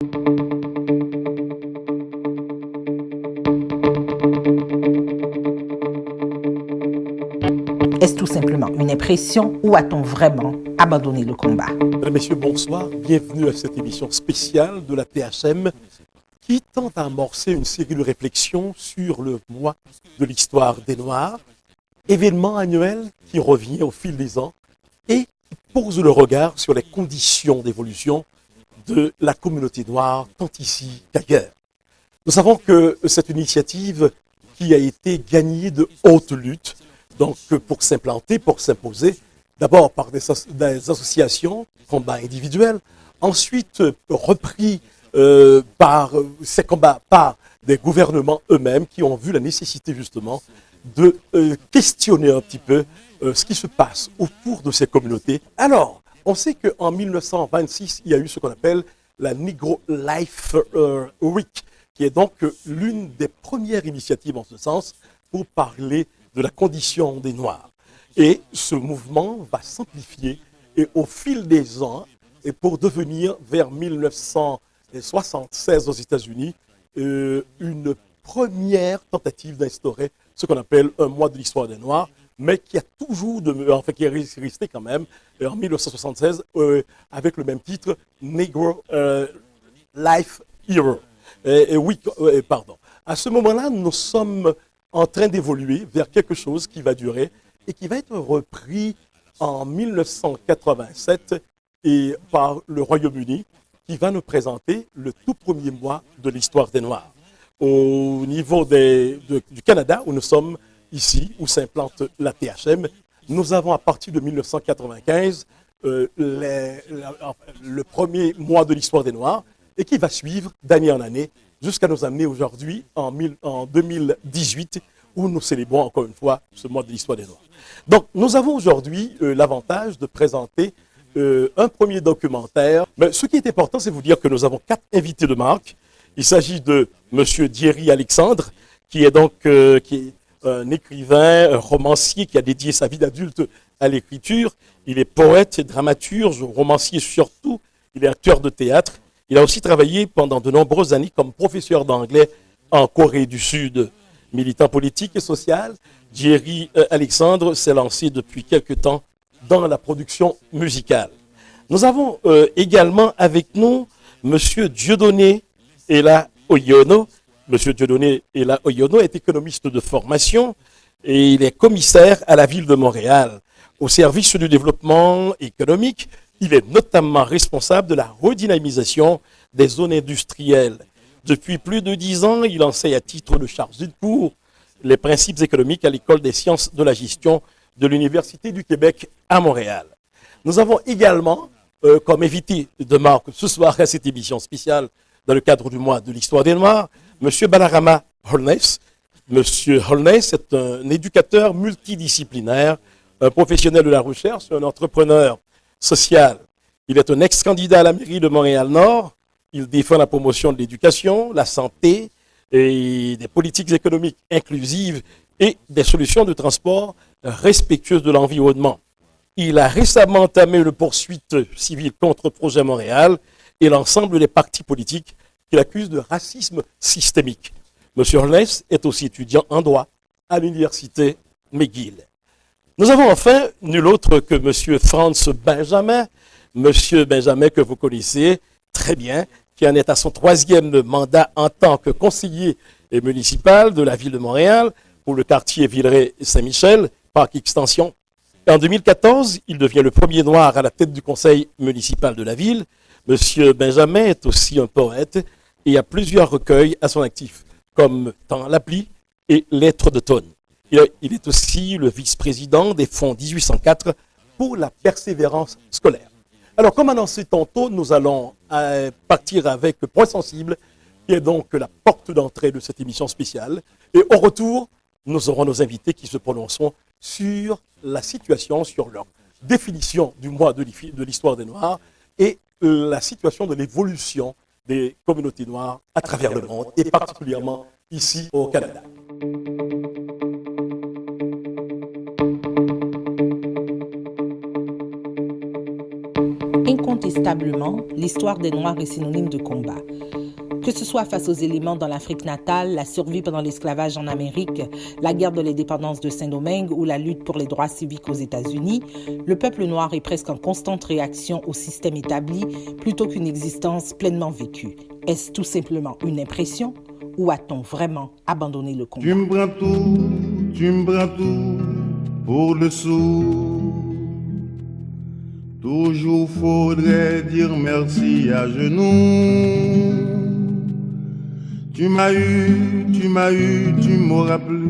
Est-ce tout simplement une impression ou a-t-on vraiment abandonné le combat? Mesdames, Messieurs, bonsoir. Bienvenue à cette émission spéciale de la THM qui tente à amorcer une série de réflexions sur le mois de l'histoire des Noirs, événement annuel qui revient au fil des ans et qui pose le regard sur les conditions d'évolution de la communauté noire, tant ici qu'ailleurs. Nous savons que c'est une initiative qui a été gagnée de haute lutte, donc pour s'implanter, pour s'imposer, d'abord par des associations, combats individuels, ensuite repris par ces combats par des gouvernements eux-mêmes qui ont vu la nécessité justement de questionner un petit peu ce qui se passe autour de ces communautés. Alors, on sait qu'en 1926, il y a eu ce qu'on appelle la Negro Life Week, qui est donc l'une des premières initiatives en ce sens pour parler de la condition des Noirs. Et ce mouvement va s'amplifier et au fil des ans, et pour devenir vers 1976 aux États-Unis, une première tentative d'instaurer ce qu'on appelle un mois de l'histoire des Noirs, mais qui a toujours qui est resté quand même en 1976 avec le même titre, Negro Life Hero. Pardon. À ce moment-là, nous sommes en train d'évoluer vers quelque chose qui va durer et qui va être repris en 1987 et par le Royaume-Uni, qui va nous présenter le tout premier mois de l'histoire des Noirs. Au niveau du Canada, où nous sommes ici, où s'implante la THM, nous avons à partir de 1995 le premier mois de l'histoire des Noirs et qui va suivre d'année en année jusqu'à nous amener aujourd'hui en 2018 où nous célébrons encore une fois ce mois de l'histoire des Noirs. Donc nous avons aujourd'hui l'avantage de présenter un premier documentaire. Mais ce qui est important, c'est vous dire que nous avons 4 invités de marque. Il s'agit de M. Thierry Alexandre, qui est donc un écrivain, un romancier qui a dédié sa vie d'adulte à l'écriture. Il est poète, dramaturge, romancier surtout. Il est acteur de théâtre. Il a aussi travaillé pendant de nombreuses années comme professeur d'anglais en Corée du Sud. Militant politique et social, Thierry Alexandre s'est lancé depuis quelque temps dans la production musicale. Nous avons également avec nous M. Dieudonné Ella Oyono. M. Dieudonné Ella Oyono est économiste de formation et il est commissaire à la ville de Montréal. Au service du développement économique, il est notamment responsable de la redynamisation des zones industrielles. Depuis plus de 10 ans, il enseigne à titre de chargé de cours les principes économiques à l'École des sciences de la gestion de l'Université du Québec à Montréal. Nous avons également, comme invité de marque ce soir à cette émission spéciale dans le cadre du mois de l'histoire des Noirs, M. Balarama Holness. M. Holness est un éducateur multidisciplinaire, un professionnel de la recherche, un entrepreneur social. Il est un ex-candidat à la mairie de Montréal-Nord. Il défend la promotion de l'éducation, la santé et des politiques économiques inclusives et des solutions de transport respectueuses de l'environnement. Il a récemment entamé une poursuite civile contre Projet Montréal et l'ensemble des partis politiques qu'il accuse de racisme systémique. M. Holness est aussi étudiant en droit à l'université McGill. Nous avons enfin nul autre que M. Franz Benjamin, M. Benjamin que vous connaissez très bien, qui en est à son 3e mandat en tant que conseiller municipal de la ville de Montréal pour le quartier Villeray-Saint-Michel, Parc Extension. En 2014, il devient le premier noir à la tête du conseil municipal de la ville. M. Benjamin est aussi un poète et a plusieurs recueils à son actif, comme Temps la pluie et Lettres d'automne. Il est aussi le vice-président des fonds 1804 pour la persévérance scolaire. Alors, comme annoncé tantôt, nous allons partir avec Point Sensible, qui est donc la porte d'entrée de cette émission spéciale. Et au retour, nous aurons nos invités qui se prononceront sur la situation, sur leur définition du mois de l'histoire des Noirs et la situation de l'évolution des communautés noires à travers le monde et particulièrement ici au Canada. Incontestablement, l'histoire des Noirs est synonyme de combat. Que ce soit face aux éléments dans l'Afrique natale, la survie pendant l'esclavage en Amérique, la guerre de l'indépendance de Saint-Domingue ou la lutte pour les droits civiques aux États-Unis, le peuple noir est presque en constante réaction au système établi plutôt qu'une existence pleinement vécue. Est-ce tout simplement une impression ou a-t-on vraiment abandonné le combat? Tu me prends tout pour le sou. Toujours faudrait dire merci à genoux. Tu m'auras plus.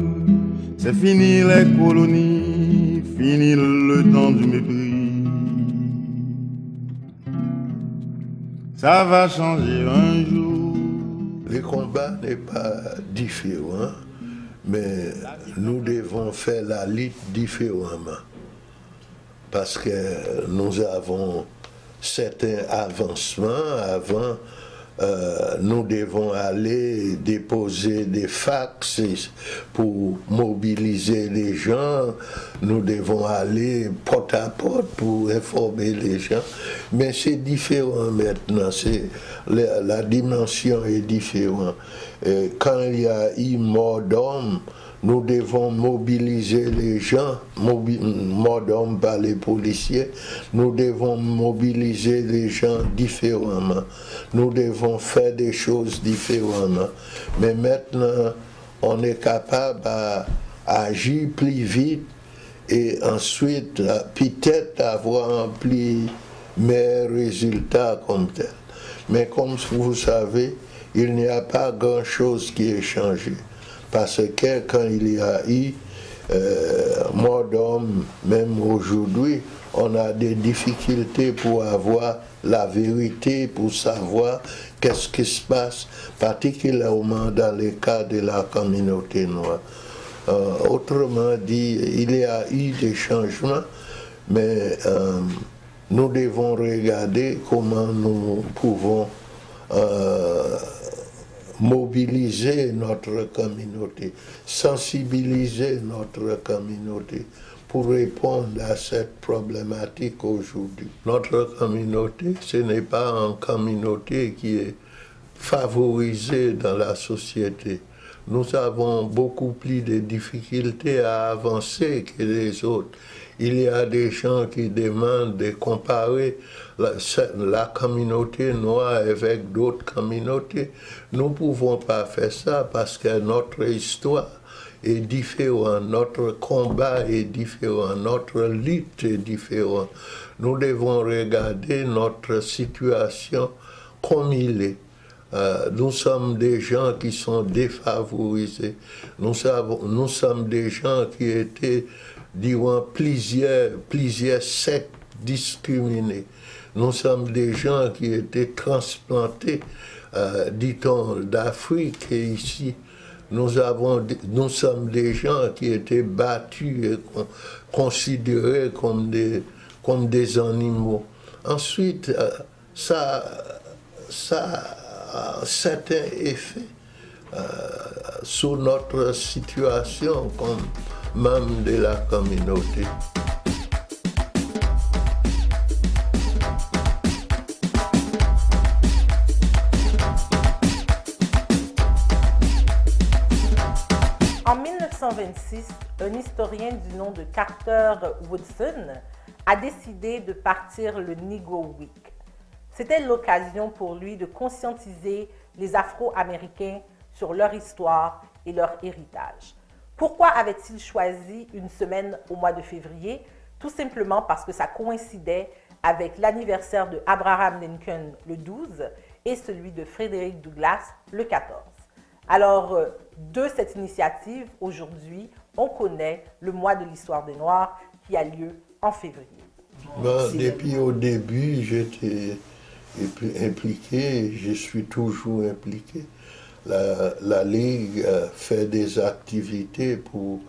C'est fini les colonies, fini le temps du mépris. Ça va changer un jour. Le combat n'est pas différent, mais nous devons faire la lutte différemment. Parce que nous avons certains avancements avant. Nous devons aller déposer des fax pour mobiliser les gens. Nous devons aller porte à porte pour informer les gens. Mais c'est différent maintenant. La dimension est différente. Quand il y a eu mort d'homme, nous devons mobiliser les gens, mort d'homme par les policiers, nous devons mobiliser les gens différemment. Nous devons faire des choses différemment. Mais maintenant, on est capable d'agir plus vite et ensuite peut-être avoir un plus meilleur résultat comme tel. Mais comme vous savez, il n'y a pas grand-chose qui est changé. Parce que quand il y a eu mort d'homme, même aujourd'hui, on a des difficultés pour avoir la vérité, pour savoir qu'est-ce qui se passe, particulièrement dans le cas de la communauté noire. Autrement dit, il y a eu des changements, mais nous devons regarder comment nous pouvons mobiliser notre communauté, sensibiliser notre communauté pour répondre à cette problématique aujourd'hui. Notre communauté, ce n'est pas une communauté qui est favorisée dans la société. Nous avons beaucoup plus de difficultés à avancer que les autres. Il y a des gens qui demandent de comparer la communauté noire avec d'autres communautés. Nous ne pouvons pas faire ça parce que notre histoire est différente, notre combat est différent, notre lutte est différente. Nous devons regarder notre situation comme il est. Nous sommes des gens qui sont défavorisés. Nous sommes des gens qui étaient durant plusieurs siècles discriminés. Nous sommes des gens qui étaient transplantés, dit-on, d'Afrique et ici. Nous sommes des gens qui étaient battus et considérés comme des animaux. Ensuite, ça a un certain effet sur notre situation comme membres de la communauté. En 1926, un historien du nom de Carter Woodson a décidé de partir le Negro Week. C'était l'occasion pour lui de conscientiser les Afro-Américains sur leur histoire et leur héritage. Pourquoi avait-il choisi une semaine au mois de février? Tout simplement parce que ça coïncidait avec l'anniversaire de Abraham Lincoln le 12 et celui de Frédéric Douglass le 14. Alors, de cette initiative, aujourd'hui, on connaît le mois de l'histoire des Noirs qui a lieu en février. Depuis au début, j'étais impliqué, je suis toujours impliqué. La Ligue fait des activités pour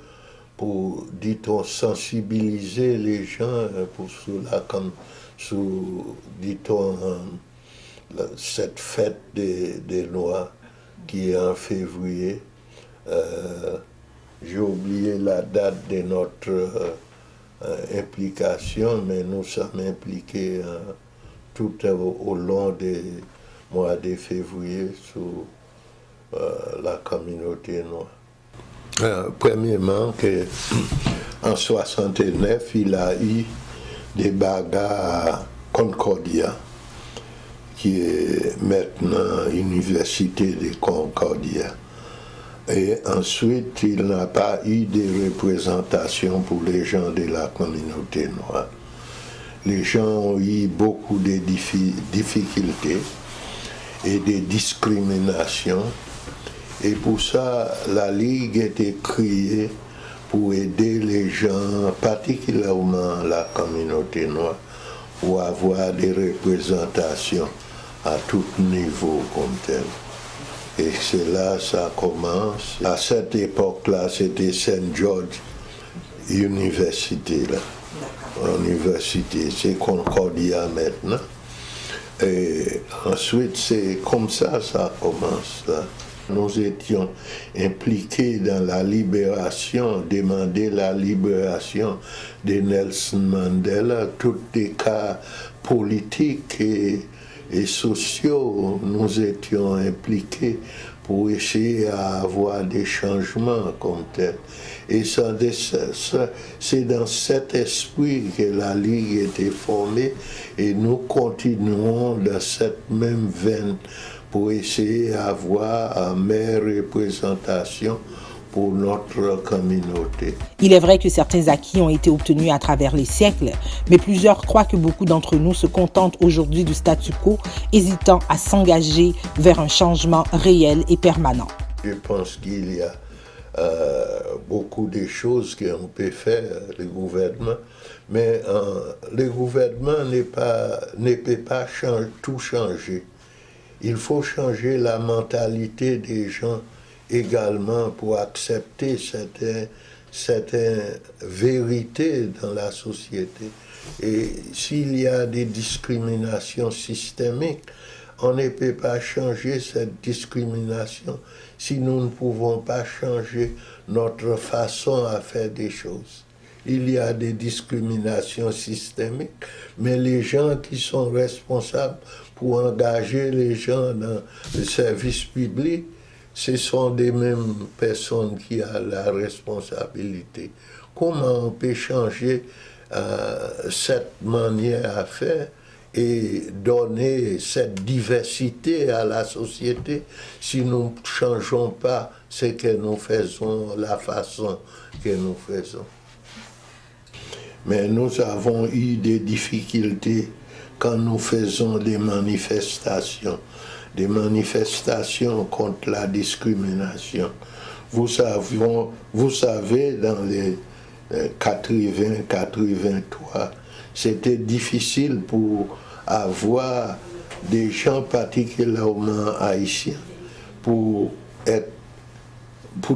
dit-on, sensibiliser les gens pour cela, comme dit-on, cette fête des Noirs qui est en février. J'ai oublié la date de notre implication, mais nous sommes impliqués tout au long des mois de février sous la communauté noire. Premièrement, en 1969, il a eu des bagarres à Concordia, qui est maintenant l'Université de Concordia. Et ensuite, il n'a pas eu de représentation pour les gens de la communauté noire. Les gens ont eu beaucoup de difficultés et de discriminations. Et pour ça, la Ligue était créée pour aider les gens, particulièrement la communauté noire, pour avoir des représentations à tout niveau comme tel. Et c'est là ça commence. À cette époque-là, c'était Saint George University, là. Université, c'est Concordia maintenant. Et ensuite, c'est comme ça commence, là. Nous étions impliqués dans la libération, demander la libération de Nelson Mandela, tous les cas politiques et sociaux, nous étions impliqués pour essayer d'avoir des changements comme tel. Et c'est dans cet esprit que la Ligue était formée et nous continuons dans cette même veine pour essayer d'avoir une meilleure représentation pour notre communauté. Il est vrai que certains acquis ont été obtenus à travers les siècles, mais plusieurs croient que beaucoup d'entre nous se contentent aujourd'hui du statu quo, hésitant à s'engager vers un changement réel et permanent. Je pense qu'il y a beaucoup de choses qu'on peut faire, le gouvernement, mais le gouvernement ne peut pas tout changer. Il faut changer la mentalité des gens également pour accepter certaines vérités dans la société. Et s'il y a des discriminations systémiques, on ne peut pas changer cette discrimination si nous ne pouvons pas changer notre façon à faire des choses. Il y a des discriminations systémiques, mais les gens qui sont responsables pour engager les gens dans le service public, ce sont des mêmes personnes qui ont la responsabilité. Comment on peut changer cette manière à faire et donner cette diversité à la société si nous ne changeons pas ce que nous faisons, la façon que nous faisons? Mais nous avons eu des difficultés quand nous faisons des manifestations contre la discrimination. Vous savez, dans les 80-83, c'était difficile pour avoir des gens particulièrement haïtiens pour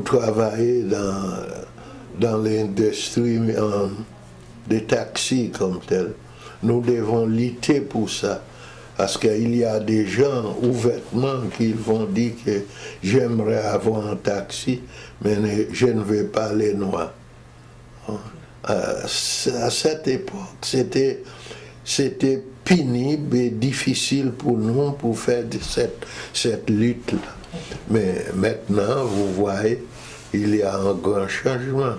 travailler dans l'industrie des taxis comme tel. Nous devons lutter pour ça. Parce qu'il y a des gens ouvertement qui vont dire que j'aimerais avoir un taxi, mais je ne veux pas les noirs. À cette époque, c'était pénible et difficile pour nous pour faire cette lutte-là. Mais maintenant, vous voyez, il y a un grand changement.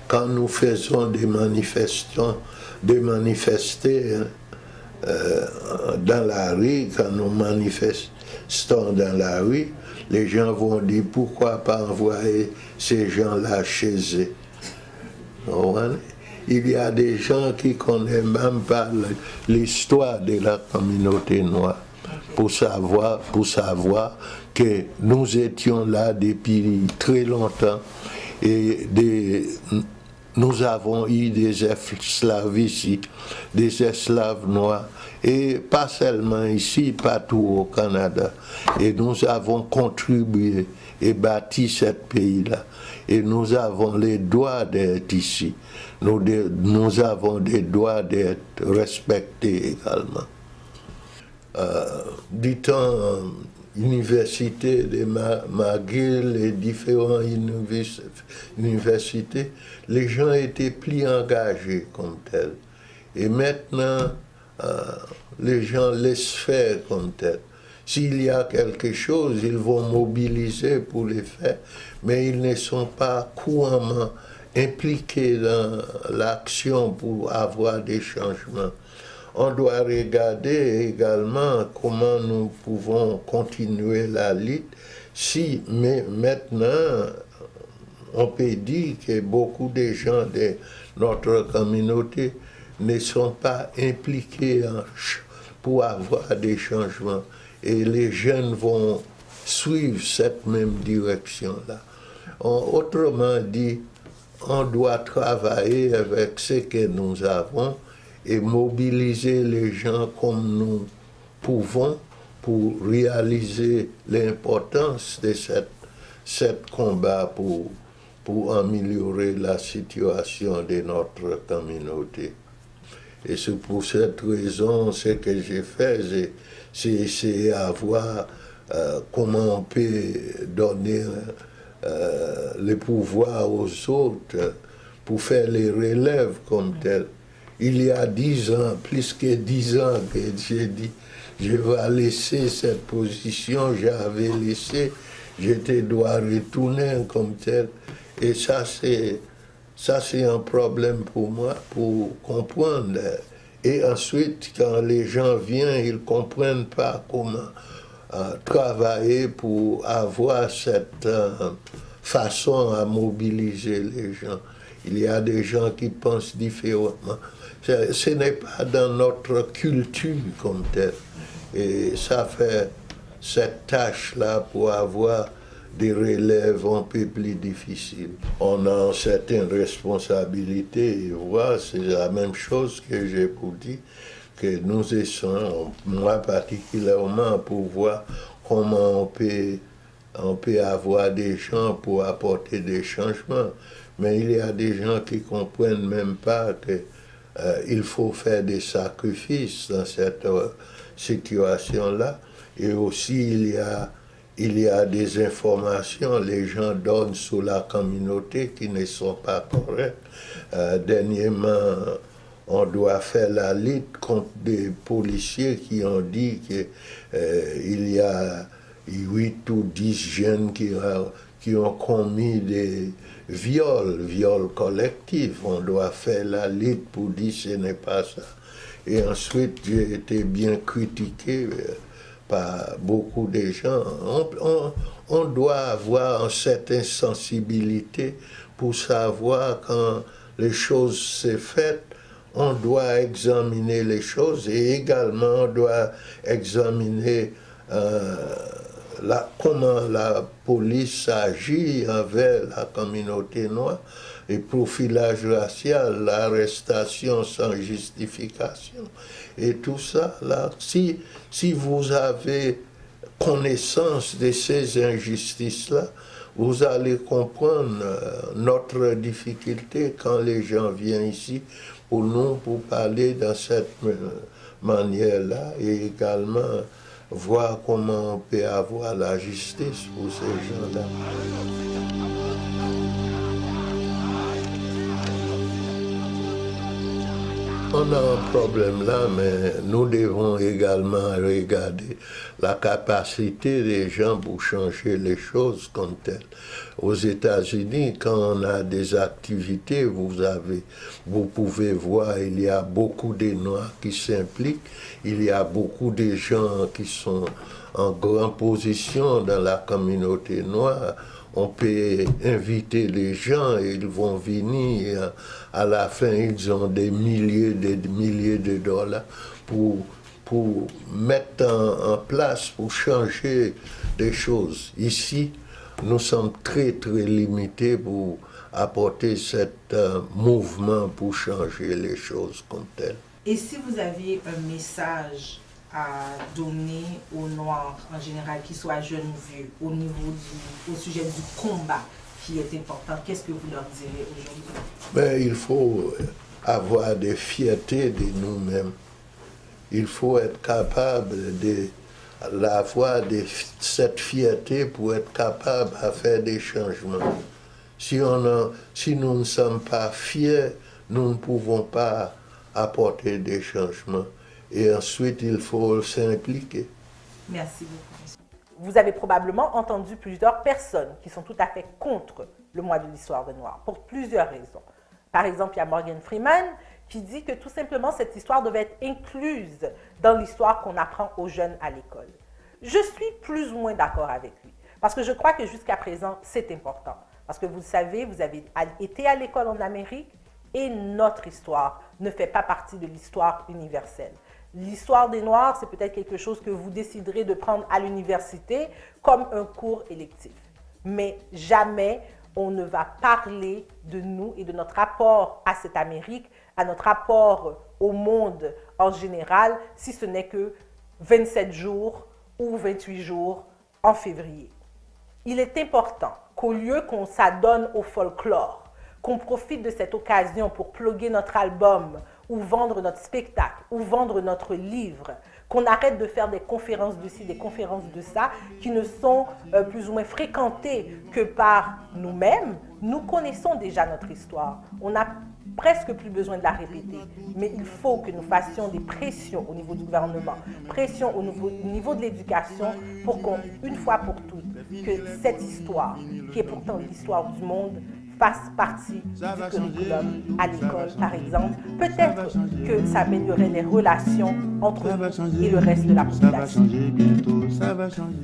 Quand nous faisons des manifester dans la rue, quand nous manifestons dans la rue, les gens vont dire pourquoi pas envoyer ces gens-là chez eux. Il y a des gens qui ne connaissent même pas l'histoire de la communauté noire pour savoir que nous étions là depuis très longtemps et nous avons eu des esclaves ici, des esclaves noirs, et pas seulement ici, partout au Canada. Et nous avons contribué et bâti ce pays-là. Et nous avons les droits d'être ici. Nous avons des droits d'être respectés également. Du temps, université de McGill et différentes universités, les gens étaient plus engagés comme tels. Et maintenant, les gens laissent faire comme tel. S'il y a quelque chose, ils vont mobiliser pour les faire, mais ils ne sont pas couramment impliqués dans l'action pour avoir des changements. On doit regarder également comment nous pouvons continuer la lutte si maintenant on peut dire que beaucoup de gens de notre communauté ne sont pas impliqués pour avoir des changements. Et les jeunes vont suivre cette même direction-là. Autrement dit, on doit travailler avec ce que nous avons et mobiliser les gens comme nous pouvons pour réaliser l'importance de cette combat pour améliorer la situation de notre communauté. Et c'est pour cette raison, ce que j'ai fait, c'est essayer à voir comment on peut donner le pouvoir aux autres pour faire les relèves comme tel. Il y a 10 ans, plus que 10 ans, que j'ai dit, je vais laisser cette position, j'avais laissé, je dois retourner comme tel. Et ça, c'est un problème pour moi, pour comprendre. Et ensuite, quand les gens viennent, ils ne comprennent pas comment travailler pour avoir cette façon à mobiliser les gens. Il y a des gens qui pensent différemment. Ce n'est pas dans notre culture comme telle. Et ça fait cette tâche-là pour avoir des relèves un peu plus difficiles. On a certaines responsabilités, et voilà, c'est la même chose que j'ai pour dire, que nous essayons, moi particulièrement, pour voir comment on peut avoir des gens pour apporter des changements. Mais il y a des gens qui ne comprennent même pas qu'il faut faire des sacrifices dans cette situation-là. Et aussi, il y a des informations, les gens donnent sur la communauté qui ne sont pas correctes. Dernièrement, on doit faire la lutte contre des policiers qui ont dit qu'il y a 8 ou 10 jeunes qui ont commis des viols collectifs. On doit faire la lutte pour dire que ce n'est pas ça. Et ensuite, j'ai été bien critiqué par beaucoup de gens. On doit avoir une certaine sensibilité pour savoir quand les choses sont faites. On doit examiner les choses et également on doit examiner comment la police agit envers la communauté noire, et profilage racial, l'arrestation sans justification. Et tout ça, là, si vous avez connaissance de ces injustices-là, vous allez comprendre notre difficulté quand les gens viennent ici pour nous, pour parler dans cette manière-là, et également voir comment on peut avoir la justice pour ces gens-là. On a un problème là, mais nous devons également regarder la capacité des gens pour changer les choses comme telles. Aux États-Unis, quand on a des activités, vous pouvez voir, il y a beaucoup de Noirs qui s'impliquent, il y a beaucoup de gens qui sont en grande position dans la communauté noire. On peut inviter les gens et ils vont venir. À la fin, ils ont des milliers de dollars pour mettre en place, pour changer des choses. Ici, nous sommes très, très limités pour apporter cet mouvement pour changer les choses comme telles. Et si vous aviez un message à donner aux Noirs en général, qu'ils soient jeunes ou vieux, au sujet du combat qui est important, qu'est-ce que vous leur direz aujourd'hui? Ben, il faut avoir des fiertés de nous-mêmes. Il faut être capable d'avoir cette fierté pour être capable de faire des changements. Si nous ne sommes pas fiers, nous ne pouvons pas apporter des changements. et ensuite il faut s'impliquer. Merci beaucoup. Vous avez probablement entendu plusieurs personnes qui sont tout à fait contre le mois de l'histoire des Noirs, pour plusieurs raisons. Par exemple, il y a Morgan Freeman qui dit que tout simplement cette histoire devait être incluse dans l'histoire qu'on apprend aux jeunes à l'école. Je suis plus ou moins d'accord avec lui, parce que je crois que jusqu'à présent, c'est important. Parce que vous le savez, vous avez été à l'école en Amérique et notre histoire ne fait pas partie de l'histoire universelle. L'histoire des Noirs, c'est peut-être quelque chose que vous déciderez de prendre à l'université comme un cours électif. Mais jamais on ne va parler de nous et de notre rapport à cette Amérique, à notre rapport au monde en général, si ce n'est que 27 jours ou 28 jours en février. Il est important qu'au lieu qu'on s'adonne au folklore, qu'on profite de cette occasion pour plugger notre album ou vendre notre spectacle ou vendre notre livre, qu'on arrête de faire des conférences de ci, des conférences de ça, qui ne sont plus ou moins fréquentées que par nous-mêmes. Nous connaissons déjà notre histoire. On n'a presque plus besoin de la répéter. Mais il faut que nous fassions des pressions au niveau du gouvernement, pressions au niveau de l'éducation, pour qu'on, une fois pour toutes, que cette histoire, qui est pourtant l'histoire du monde, fasse partie du curriculum à l'école, par exemple. Peut-être que ça améliorerait les relations entre nous et le reste de la population.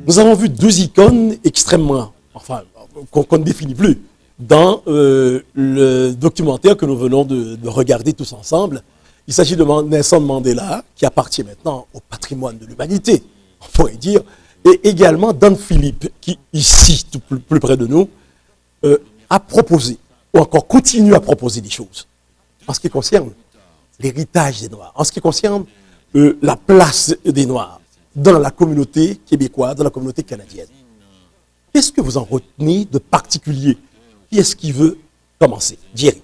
Nous avons vu deux icônes extrêmement, enfin, qu'on ne définit plus, dans le documentaire que nous venons de regarder tous ensemble. Il s'agit de Nelson Mandela, qui appartient maintenant au patrimoine de l'humanité, on pourrait dire, et également Don Philippe, qui, ici, tout plus près de nous, a proposé, ou encore continue à proposer des choses, en ce qui concerne l'héritage des Noirs, en ce qui concerne la place des Noirs dans la communauté québécoise, dans la communauté canadienne. Qu'est-ce que vous en retenez de particulier? Qui est-ce qui veut commencer? Jerry.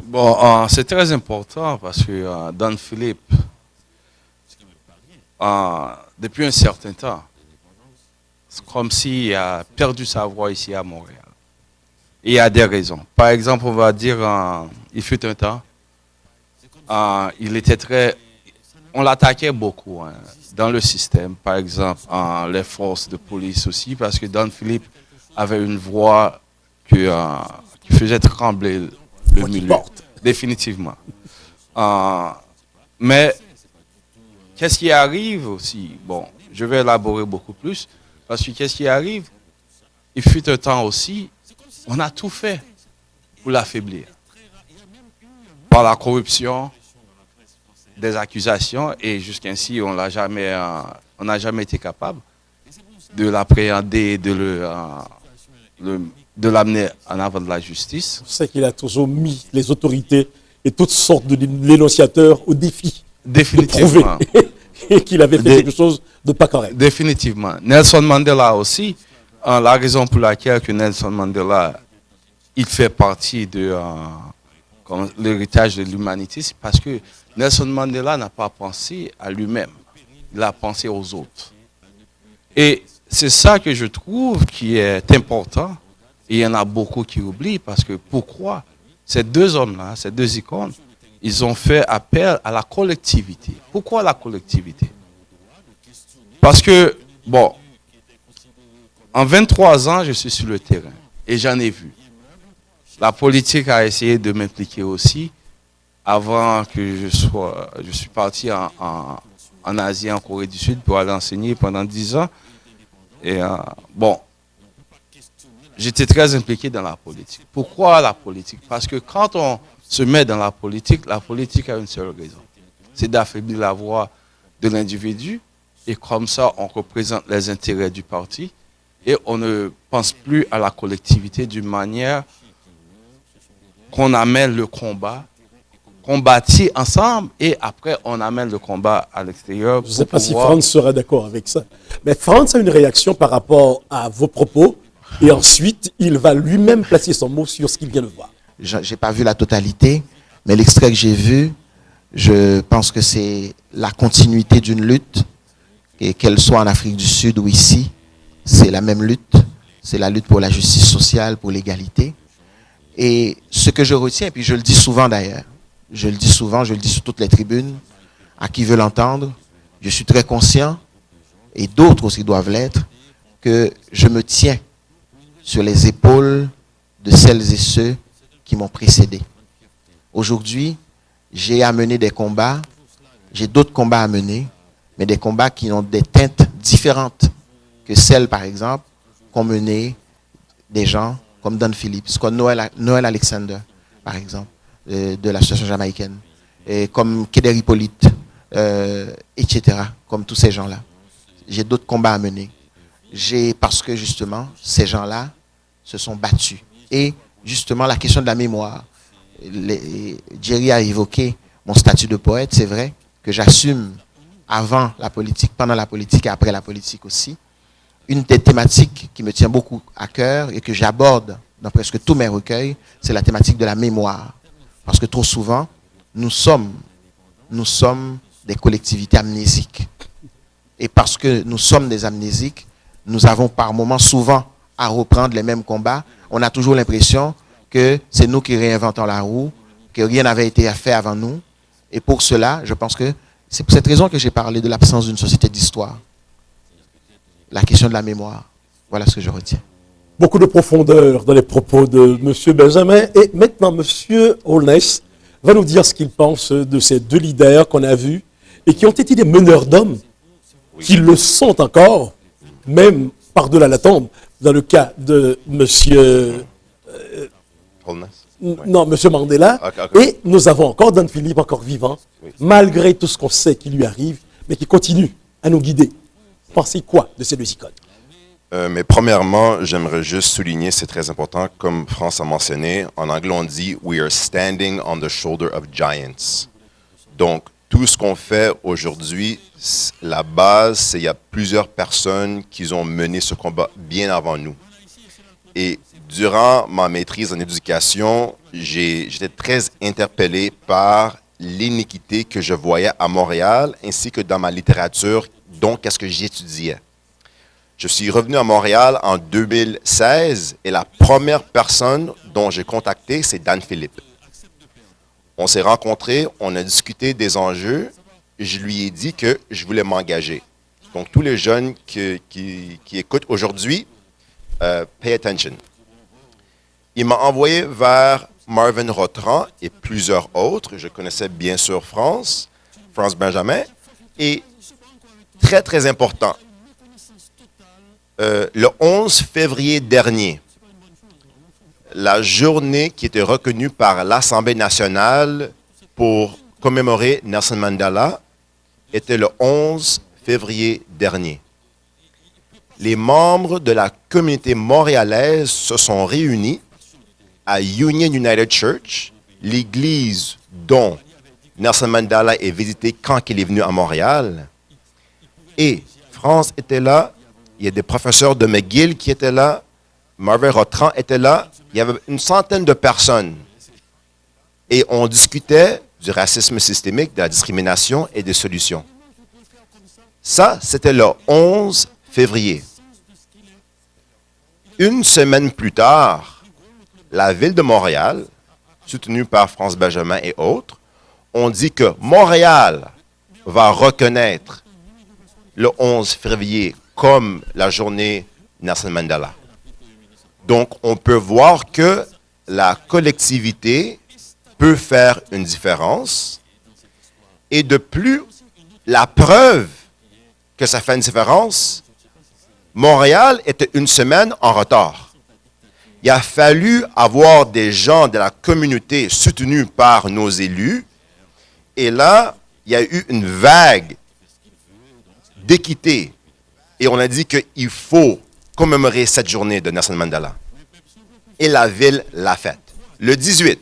Bon, c'est très important parce que Don Philippe, depuis un certain temps, c'est comme s'il a perdu sa voix ici à Montréal. Et il y a des raisons. Par exemple, on va dire, il fut un temps, il était très... On l'attaquait beaucoup dans le système. Par exemple, les forces de police aussi, parce que Don Philippe avait une voix qui faisait trembler le milieu. Définitivement. Mais qu'est-ce qui arrive aussi? Bon, je vais élaborer beaucoup plus, parce que qu'est-ce qui arrive? Il fut un temps aussi, on a tout fait pour l'affaiblir. Par la corruption, des accusations, et jusqu'ici, on n'a jamais été capable de l'appréhender, de l'amener en avant de la justice. Je sais qu'il a toujours mis les autorités et toutes sortes de dénonciateurs au défi. Définitivement. De prouver et qu'il avait fait quelque chose de pas correct. Définitivement. Nelson Mandela aussi, la raison pour laquelle que Nelson Mandela, il fait partie de l'héritage de l'humanité, c'est parce que Nelson Mandela n'a pas pensé à lui-même, il a pensé aux autres. Et c'est ça que je trouve qui est important, et il y en a beaucoup qui oublient, parce que pourquoi ces deux hommes-là, ces deux icônes, ils ont fait appel à la collectivité. Pourquoi la collectivité? Parce que, bon, en 23 ans, je suis sur le terrain et j'en ai vu. La politique a essayé de m'impliquer aussi. Avant que je suis parti en Asie, en Corée du Sud, pour aller enseigner pendant 10 ans. Et bon, j'étais très impliqué dans la politique. Pourquoi la politique? Parce que quand on se met dans la politique a une seule raison. C'est d'affaiblir la voix de l'individu. Et comme ça, on représente les intérêts du parti. Et on ne pense plus à la collectivité d'une manière qu'on amène le combat, qu'on bâtit ensemble, et après on amène le combat à l'extérieur. Je ne sais pas si Franz sera d'accord avec ça. Mais Franz a une réaction par rapport à vos propos, et ensuite il va lui-même placer son mot sur ce qu'il vient de voir. Je n'ai pas vu la totalité, mais l'extrait que j'ai vu, je pense que c'est la continuité d'une lutte, et qu'elle soit en Afrique du Sud ou ici, c'est la même lutte. C'est la lutte pour la justice sociale, pour l'égalité. Et ce que je retiens, et puis je le dis souvent d'ailleurs, je le dis souvent, je le dis sur toutes les tribunes, à qui veut l'entendre, je suis très conscient, et d'autres aussi doivent l'être, que je me tiens sur les épaules de celles et ceux qui m'ont précédé. Aujourd'hui, j'ai à mener des combats, j'ai d'autres combats à mener, mais des combats qui ont des teintes différentes que celles, par exemple, qu'ont mené des gens comme Don Phillips, comme Noël Alexander, par exemple, de l'association jamaïcaine, et comme Keder Hippolyte, etc., comme tous ces gens-là. J'ai d'autres combats à mener. Parce que justement, ces gens-là se sont battus. Et justement, la question de la mémoire, Jerry a évoqué mon statut de poète, c'est vrai que j'assume avant la politique, pendant la politique et après la politique aussi. Une des thématiques qui me tient beaucoup à cœur et que j'aborde dans presque tous mes recueils, c'est la thématique de la mémoire. Parce que trop souvent, nous sommes des collectivités amnésiques. Et parce que nous sommes des amnésiques, nous avons par moments souvent à reprendre les mêmes combats. On a toujours l'impression que c'est nous qui réinventons la roue, que rien n'avait été fait avant nous. Et pour cela, je pense que c'est pour cette raison que j'ai parlé de l'absence d'une société d'histoire. La question de la mémoire, voilà ce que je retiens. Beaucoup de profondeur dans les propos de M. Benjamin. Et maintenant, M. Holness va nous dire ce qu'il pense de ces deux leaders qu'on a vus et qui ont été des meneurs d'hommes, qui le sont encore, même par-delà la tombe, dans le cas de M. Non, M. Mandela. Okay. Et nous avons encore Don Phillipe, encore vivant, malgré tout ce qu'on sait qui lui arrive, mais qui continue à nous guider. Pensez quoi de ces deux icônes? Mais premièrement, j'aimerais juste souligner, c'est très important, comme France a mentionné, en anglais on dit « We are standing on the shoulder of giants ». Donc, tout ce qu'on fait aujourd'hui, la base, c'est qu'il y a plusieurs personnes qui ont mené ce combat bien avant nous. Et durant ma maîtrise en éducation, j'étais très interpellé par l'iniquité que je voyais à Montréal, ainsi que dans ma littérature, donc qu'est-ce que j'étudiais. Je suis revenu à Montréal en 2016 et la première personne dont j'ai contacté, c'est Dan Phillipe. On s'est rencontrés, on a discuté des enjeux, et je lui ai dit que je voulais m'engager. Donc, tous les jeunes qui écoutent aujourd'hui, pay attention. Il m'a envoyé vers Marvin Rotran et plusieurs autres. Je connaissais bien sûr France Benjamin. Et très, très important, le 11 février dernier, la journée qui était reconnue par l'Assemblée nationale pour commémorer Nelson Mandela était le 11 février dernier. Les membres de la communauté montréalaise se sont réunis à Union United Church, l'église dont Nelson Mandela est visité quand il est venu à Montréal. Et France était là, il y a des professeurs de McGill qui étaient là, Marvin Rotran était là, il y avait une centaine de personnes. Et on discutait du racisme systémique, de la discrimination et des solutions. Ça, c'était le 11 février. Une semaine plus tard, la ville de Montréal, soutenue par France Benjamin et autres, ont dit que Montréal va reconnaître le 11 février comme la journée Nelson Mandela. Donc, on peut voir que la collectivité peut faire une différence. Et de plus, la preuve que ça fait une différence, Montréal était une semaine en retard. Il a fallu avoir des gens de la communauté soutenus par nos élus. Et là, il y a eu une vague d'équité. Et on a dit qu'il faut commémorer cette journée de Nelson Mandela. Et la ville l'a faite. Le 18,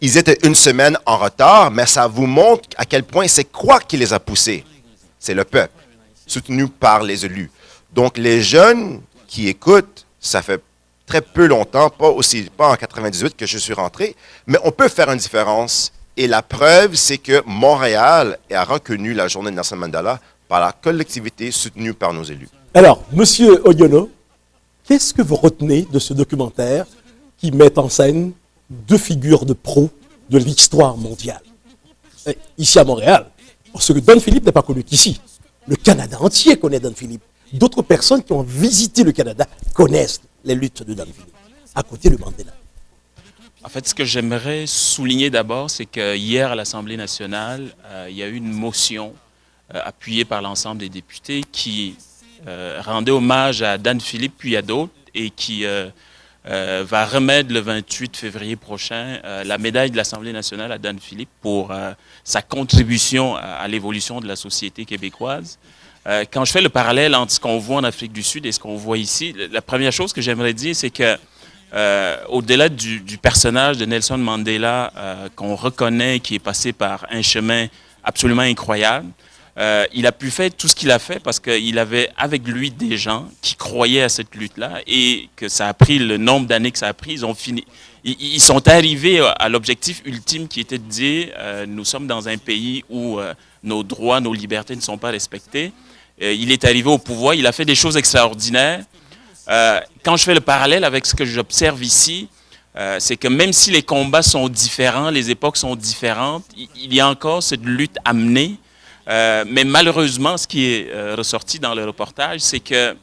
ils étaient une semaine en retard, mais ça vous montre à quel point c'est quoi qui les a poussés. C'est le peuple, soutenu par les élus. Donc, les jeunes qui écoutent, ça fait très peu longtemps, pas en 98 que je suis rentré, mais on peut faire une différence. Et la preuve, c'est que Montréal a reconnu la journée de Nelson Mandela par la collectivité soutenue par nos élus. Alors, Monsieur Oyono, qu'est-ce que vous retenez de ce documentaire qui met en scène deux figures de pros de l'histoire mondiale? Ici à Montréal, Parce que Don Philippe n'est pas connu qu'ici. Le Canada entier connaît Don Philippe. D'autres personnes qui ont visité le Canada connaissent les luttes de Don Philippe, à côté de Mandela. En fait, ce que j'aimerais souligner d'abord, c'est que hier à l'Assemblée nationale, il y a eu une motion appuyée par l'ensemble des députés qui rendait hommage à Dan Philippe puis à d'autres et qui va remettre le 28 février prochain la médaille de l'Assemblée nationale à Dan Philippe pour sa contribution à l'évolution de la société québécoise. Quand je fais le parallèle entre ce qu'on voit en Afrique du Sud et ce qu'on voit ici, la première chose que j'aimerais dire, c'est que au-delà du personnage de Nelson Mandela qu'on reconnaît, qui est passé par un chemin absolument incroyable, il a pu faire tout ce qu'il a fait parce qu'il avait avec lui des gens qui croyaient à cette lutte-là et que ça a pris le nombre d'années que ça a pris. Ils sont arrivés à l'objectif ultime qui était de dire nous sommes dans un pays où nos droits, nos libertés ne sont pas respectés. Il est arrivé au pouvoir, il a fait des choses extraordinaires. Quand je fais le parallèle avec ce que j'observe ici, c'est que même si les combats sont différents, les époques sont différentes, il y a encore cette lutte à mener. Mais malheureusement, ce qui est ressorti dans le reportage, c'est que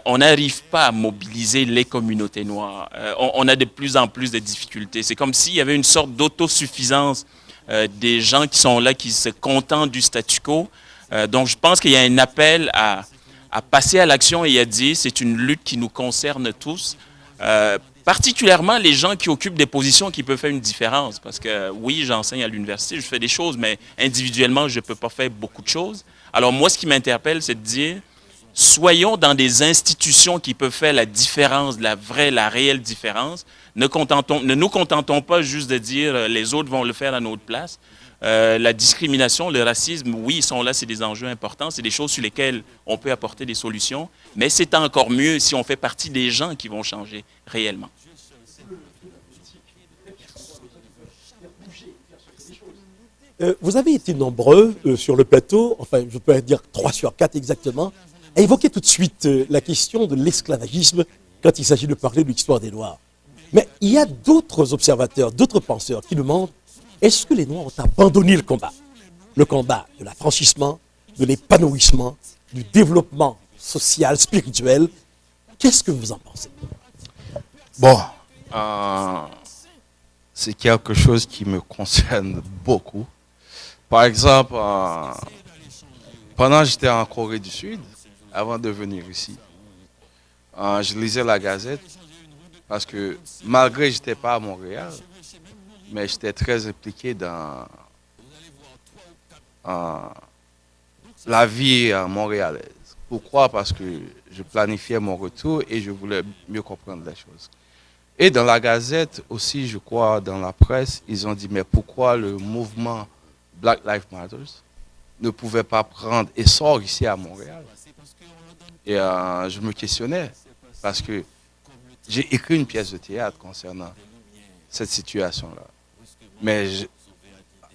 on n'arrive pas à mobiliser les communautés noires. On a de plus en plus de difficultés. C'est comme s'il y avait une sorte d'autosuffisance des gens qui sont là, qui se contentent du statu quo. Donc, je pense qu'il y a un appel à passer à l'action et à dire c'est une lutte qui nous concerne tous. Particulièrement les gens qui occupent des positions qui peuvent faire une différence. Parce que oui, j'enseigne à l'université, je fais des choses, mais individuellement, je ne peux pas faire beaucoup de choses. Alors moi, ce qui m'interpelle, c'est de dire, soyons dans des institutions qui peuvent faire la différence, la réelle différence. Ne nous contentons pas juste de dire les autres vont le faire à notre place. La discrimination, le racisme, oui, ils sont là, c'est des enjeux importants, c'est des choses sur lesquelles on peut apporter des solutions, mais c'est encore mieux si on fait partie des gens qui vont changer réellement. Vous avez été nombreux sur le plateau, enfin je peux dire 3 sur 4 exactement, à évoquer tout de suite la question de l'esclavagisme quand il s'agit de parler de l'histoire des Noirs. Mais il y a d'autres observateurs, d'autres penseurs qui demandent est-ce que les Noirs ont abandonné le combat? Le combat de l'affranchissement, de l'épanouissement, du développement social, spirituel. Qu'est-ce que vous en pensez? Bon, c'est quelque chose qui me concerne beaucoup. Par exemple, pendant que j'étais en Corée du Sud, avant de venir ici, je lisais la Gazette parce que malgré que je n'étais pas à Montréal, mais j'étais très impliqué dans la vie montréalaise. Pourquoi? Parce que je planifiais mon retour et je voulais mieux comprendre les choses. Et dans la Gazette aussi, je crois, dans la presse, ils ont dit, mais pourquoi le mouvement Black Lives Matter ne pouvait pas prendre essor ici à Montréal? Et je me questionnais, parce que j'ai écrit une pièce de théâtre concernant cette situation-là. Mais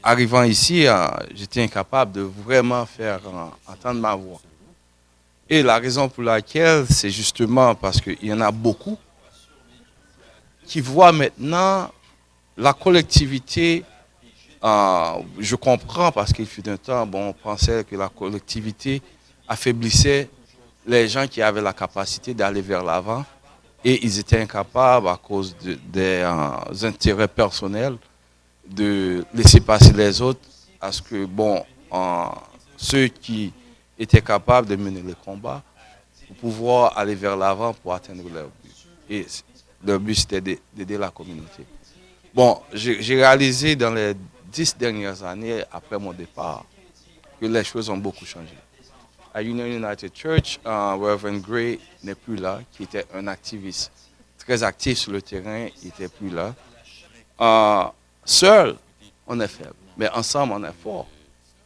arrivant ici, j'étais incapable de vraiment faire entendre ma voix. Et la raison pour laquelle, c'est justement parce qu'il y en a beaucoup qui voient maintenant la collectivité. Je comprends parce qu'il fut un temps, on pensait que la collectivité affaiblissait les gens qui avaient la capacité d'aller vers l'avant et ils étaient incapables à cause des intérêts personnels de laisser passer les autres à ce que, ceux qui étaient capables de mener le combat pour pouvoir aller vers l'avant pour atteindre leur but. Et leur but, c'était d'aider la communauté. Bon, j'ai réalisé dans les 10 dernières années, après mon départ, que les choses ont beaucoup changé. À Union United Church, Reverend Gray n'est plus là, qui était un activiste très actif sur le terrain, il n'était plus là. Seul, on est faible, mais ensemble, on est fort.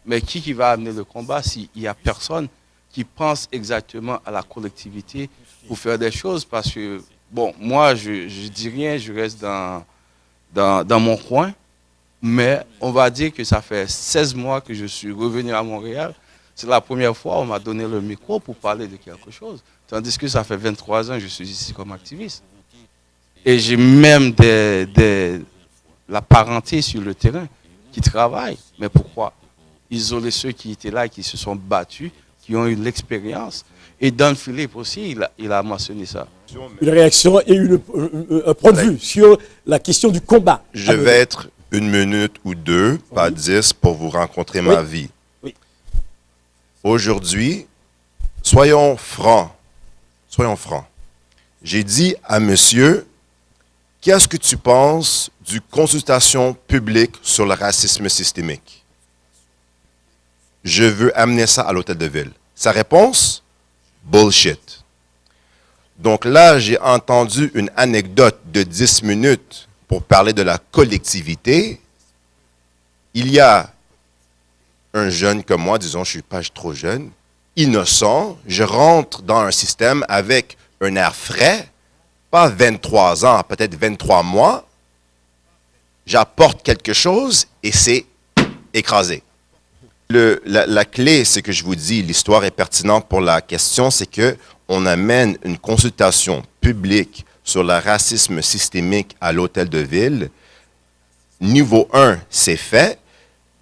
Mais qui va amener le combat s'il n'y a personne qui pense exactement à la collectivité pour faire des choses? Parce que, moi, je dis rien, je reste dans mon coin, mais on va dire que ça fait 16 mois que je suis revenu à Montréal. C'est la première fois qu'on m'a donné le micro pour parler de quelque chose. Tandis que ça fait 23 ans que je suis ici comme activiste. Et j'ai même la parenté sur le terrain qui travaille. Mais pourquoi? isoler ceux qui étaient là, qui se sont battus, qui ont eu l'expérience. Et Don Philippe aussi, il a mentionné ça. Une réaction et un point de vue sur la question du combat. Je vais être 1 minute ou 2, pas 10, pour vous rencontrer ma vie. Oui. Aujourd'hui, soyons francs. Soyons francs. J'ai dit à monsieur, qu'est-ce que tu penses du consultation publique sur le racisme systémique? Je veux amener ça à l'hôtel de ville. Sa réponse? Bullshit. Donc là, j'ai entendu une anecdote de 10 minutes pour parler de la collectivité. Il y a un jeune comme moi, disons, je ne suis pas trop jeune, innocent, je rentre dans un système avec un air frais, pas 23 ans, peut-être 23 mois, j'apporte quelque chose et c'est écrasé. La clé, c'est que je vous dis, l'histoire est pertinente pour la question, c'est qu'on amène une consultation publique sur le racisme systémique à l'hôtel de ville. Niveau 1, c'est fait.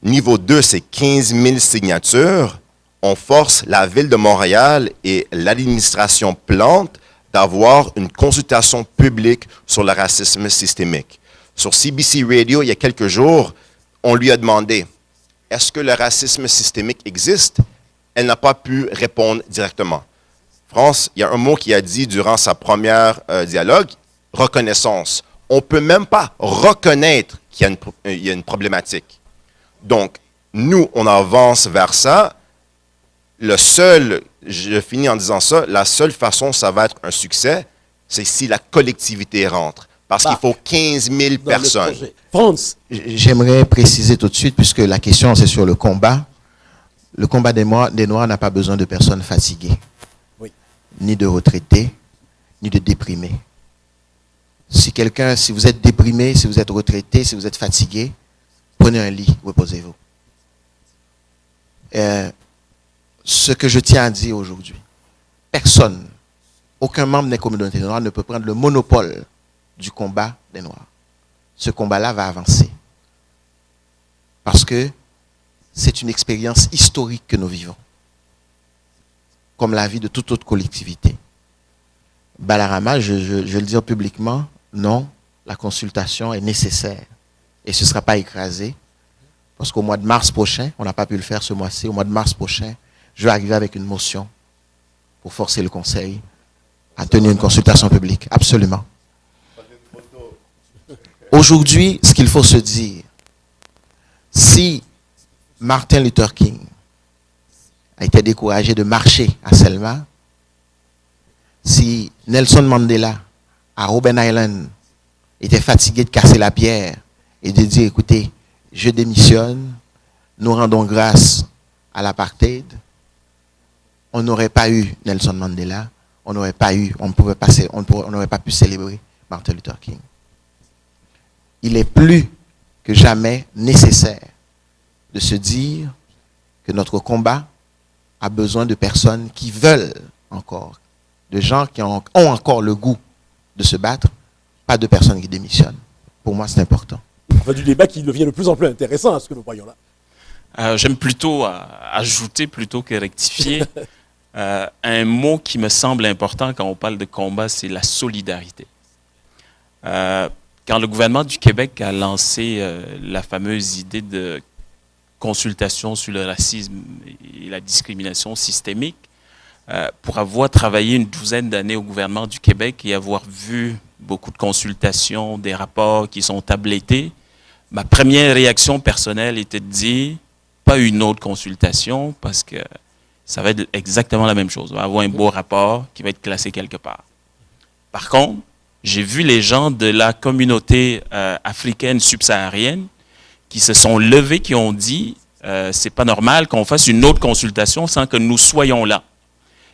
Niveau 2, c'est 15 000 signatures. On force la ville de Montréal et l'administration Plante d'avoir une consultation publique sur le racisme systémique. Sur CBC Radio, il y a quelques jours, on lui a demandé « Est-ce que le racisme systémique existe ?» Elle n'a pas pu répondre directement. France, il y a un mot qui a dit durant sa première dialogue, « reconnaissance ». On ne peut même pas reconnaître qu'il y a une problématique. Donc, nous, on avance vers ça. Je finis en disant ça, la seule façon ça va être un succès, c'est si la collectivité rentre. Parce qu'il faut 15 000 personnes. France. J'aimerais préciser tout de suite, puisque la question c'est sur le combat. Le combat des Noirs n'a pas besoin de personnes fatiguées, ni de retraités, ni de déprimés. Si vous êtes déprimé, si vous êtes retraité, si vous êtes fatigué, prenez un lit, reposez-vous. Ce que je tiens à dire aujourd'hui, personne, aucun membre de la communauté noire ne peut prendre le monopole du combat des Noirs. Ce combat-là va avancer. Parce que c'est une expérience historique que nous vivons. Comme la vie de toute autre collectivité. Balarama, je le dis publiquement, non, la consultation est nécessaire. Et ce ne sera pas écrasé. Parce qu'au mois de mars prochain, on n'a pas pu le faire ce mois-ci, au mois de mars prochain, je vais arriver avec une motion pour forcer le Conseil à tenir une consultation publique. Absolument. Aujourd'hui, ce qu'il faut se dire, si Martin Luther King a été découragé de marcher à Selma, si Nelson Mandela à Robben Island était fatigué de casser la pierre et de dire, écoutez, je démissionne, nous rendons grâce à l'apartheid, on n'aurait pas eu Nelson Mandela, on n'aurait pas pu célébrer Martin Luther King. Il est plus que jamais nécessaire de se dire que notre combat a besoin de personnes qui veulent encore, de gens qui ont encore le goût de se battre, pas de personnes qui démissionnent. Pour moi, c'est important. Enfin, du débat qui devient de plus en plus intéressant à ce que nous voyons là. J'aime plutôt ajouter plutôt que rectifier. Un mot qui me semble important quand on parle de combat, c'est la solidarité. Quand le gouvernement du Québec a lancé la fameuse idée de consultation sur le racisme et la discrimination systémique, pour avoir travaillé une douzaine d'années au gouvernement du Québec et avoir vu beaucoup de consultations, des rapports qui sont tablettés, ma première réaction personnelle était de dire, pas une autre consultation, parce que ça va être exactement la même chose. On va avoir un beau rapport qui va être classé quelque part. Par contre, j'ai vu les gens de la communauté africaine subsaharienne qui se sont levés, qui ont dit c'est pas normal qu'on fasse une autre consultation sans que nous soyons là.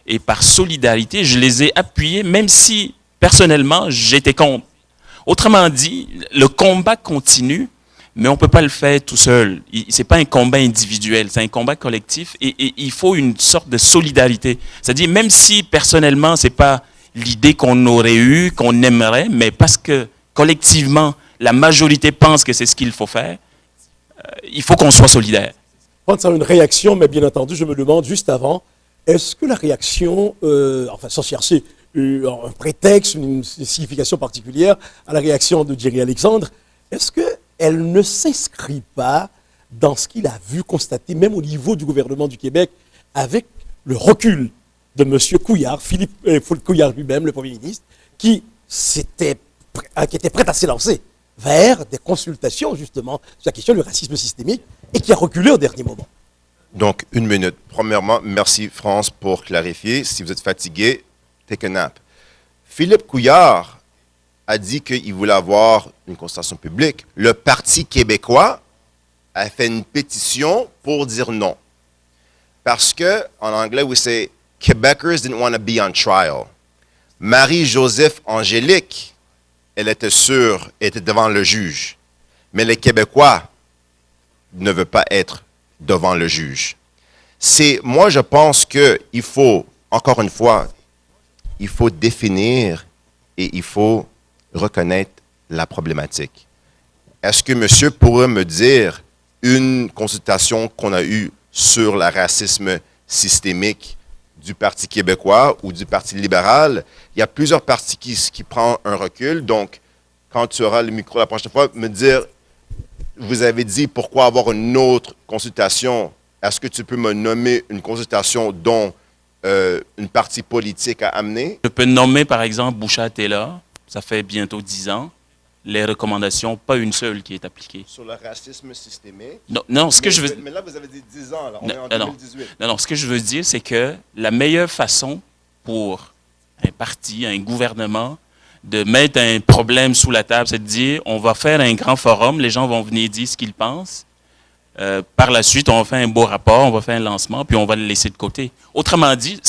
Et par solidarité, je les ai appuyés, même si personnellement j'étais contre. Autrement dit, le combat continue, mais on ne peut pas le faire tout seul. Ce n'est pas un combat individuel, c'est un combat collectif et il faut une sorte de solidarité. C'est-à-dire, même si personnellement, ce n'est pas l'idée qu'on aurait eue, qu'on aimerait, mais parce que collectivement, la majorité pense que c'est ce qu'il faut faire, il faut qu'on soit solidaire. prendre ça une réaction, mais bien entendu, je me demande juste avant, est-ce que la réaction, enfin sans chercher un prétexte, une signification particulière à la réaction de Jerry Alexandre, est-ce qu'elle ne s'inscrit pas dans ce qu'il a vu, constater, même au niveau du gouvernement du Québec, avec le recul de M. Couillard, Philippe Couillard lui-même, le Premier ministre, qui était prêt à s'élancer vers des consultations, justement, sur la question du racisme systémique, et qui a reculé au dernier moment. Donc, 1 minute. Premièrement, merci France pour clarifier. Si vous êtes fatigué, take a nap. Philippe Couillard a dit qu'il voulait avoir une consultation publique. Le Parti québécois a fait une pétition pour dire non. Parce que, en anglais, we say, Quebecers didn't want to be on trial. Marie-Joseph Angélique, elle était sûre, était devant le juge. Mais les Québécois ne veulent pas être devant le juge. Moi, je pense qu'il faut, encore une fois, il faut définir et il faut reconnaître la problématique. Est-ce que monsieur pourrait me dire une consultation qu'on a eue sur le racisme systémique du Parti québécois ou du Parti libéral? Il y a plusieurs partis qui prennent un recul. Donc, quand tu auras le micro la prochaine fois, me dire, vous avez dit pourquoi avoir une autre consultation. Est-ce que tu peux me nommer une consultation dont une partie politique a amené? Je peux nommer par exemple Bouchard-Taylor, ça fait bientôt 10 ans. Les recommandations, pas une seule qui est appliquée. Sur le racisme systémique? Non, ce que je veux... Mais là, vous avez dit 10 ans, là. On Non, est en non, 2018. non, ce que je veux dire, c'est que la meilleure façon pour un parti, un gouvernement, de mettre un problème sous la table, c'est de dire, on va faire un grand forum, les gens vont venir dire ce qu'ils pensent. Par la suite, on va faire un beau rapport, on va faire un lancement, puis on va le laisser de côté. Autrement dit,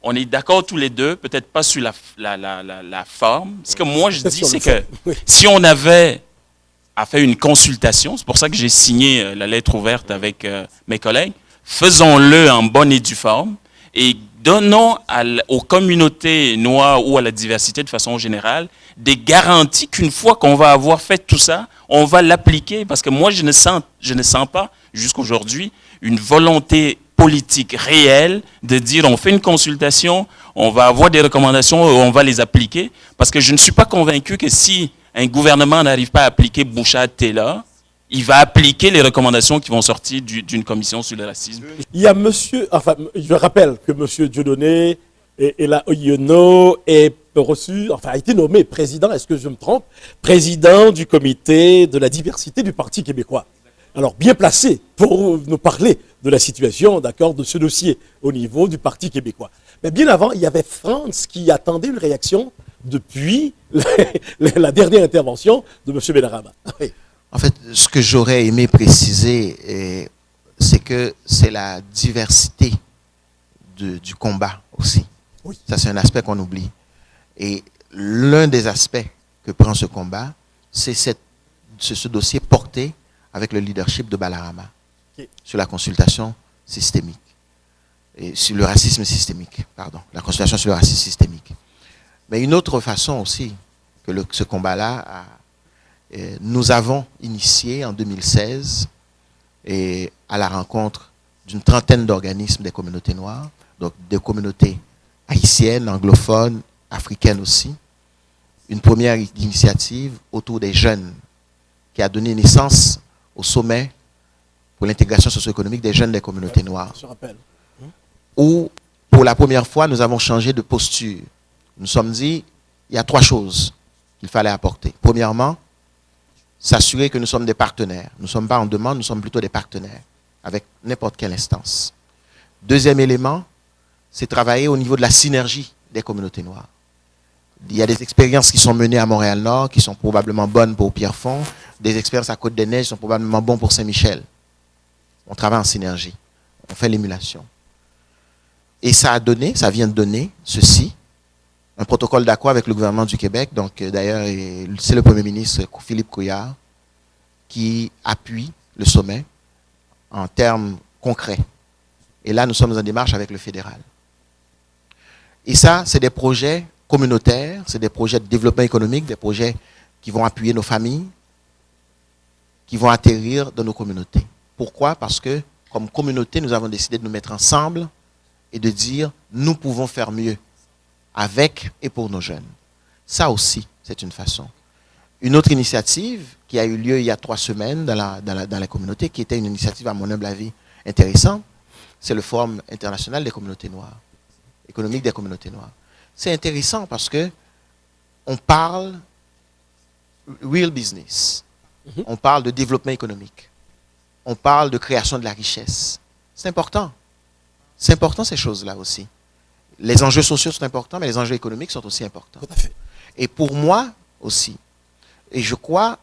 on est d'accord tous les deux, peut-être pas sur la forme. Ce que moi je dis, c'est que si on avait à faire une consultation, c'est pour ça que j'ai signé la lettre ouverte avec mes collègues, faisons-le en bonne et due forme et donnons aux communautés noires ou à la diversité de façon générale des garanties qu'une fois qu'on va avoir fait tout ça, on va l'appliquer. Parce que moi, je ne sens pas, jusqu'aujourd'hui, une volonté politique réelle de dire on fait une consultation, on va avoir des recommandations, on va les appliquer. Parce que je ne suis pas convaincu que si un gouvernement n'arrive pas à appliquer Bouchard-Taylor, il va appliquer les recommandations qui vont sortir d'une commission sur le racisme. Il y a je rappelle que monsieur Dieudonné et la Oyono est reçu, a été nommé président, est-ce que je me trompe, président du comité de la diversité du Parti québécois. Alors, bien placé pour nous parler de la situation, d'accord, de ce dossier au niveau du Parti québécois. Mais bien avant, il y avait France qui attendait une réaction depuis la dernière intervention de M. Benarama. Oui. En fait, ce que j'aurais aimé préciser, c'est que c'est la diversité du combat aussi. Oui. Ça, c'est un aspect qu'on oublie. Et l'un des aspects que prend ce combat, c'est ce dossier porté avec le leadership de Balarama sur la consultation systémique. Et sur le racisme systémique, pardon. La consultation sur le racisme systémique. Mais une autre façon aussi que ce combat-là nous avons initié en 2016 et à la rencontre d'une trentaine d'organismes des communautés noires, donc des communautés haïtiennes, anglophones, africaines aussi, une première initiative autour des jeunes qui a donné naissance au sommet pour l'intégration socio-économique des jeunes des communautés noires. Je rappelle. Où, pour la première fois, nous avons changé de posture. Nous nous sommes dit, il y a 3 choses qu'il fallait apporter. Premièrement, s'assurer que nous sommes des partenaires. Nous ne sommes pas en demande, nous sommes plutôt des partenaires avec n'importe quelle instance. Deuxième élément, c'est travailler au niveau de la synergie des communautés noires. Il y a des expériences qui sont menées à Montréal-Nord, qui sont probablement bonnes pour Pierrefonds, des expériences à Côte-des-Neiges qui sont probablement bonnes pour Saint-Michel. On travaille en synergie, on fait l'émulation. Et ça vient de donner ceci, un protocole d'accord avec le gouvernement du Québec. Donc d'ailleurs, c'est le Premier ministre Philippe Couillard qui appuie le sommet en termes concrets. Et là, nous sommes en démarche avec le fédéral. Et ça, c'est des projets communautaires, c'est des projets de développement économique, des projets qui vont appuyer nos familles. qui vont atterrir dans nos communautés. Pourquoi? Parce que, comme communauté, nous avons décidé de nous mettre ensemble et de dire, nous pouvons faire mieux avec et pour nos jeunes. Ça aussi, c'est une façon. Une autre initiative qui a eu lieu il y a 3 semaines dans la communauté, qui était une initiative, à mon humble avis, intéressante, c'est le Forum international des communautés noires, économique des communautés noires. C'est intéressant parce que on parle real business, on parle de développement économique, on parle de création de la richesse. C'est important. C'est important ces choses-là aussi. Les enjeux sociaux sont importants, mais les enjeux économiques sont aussi importants. Tout à fait. Et pour moi aussi, et je crois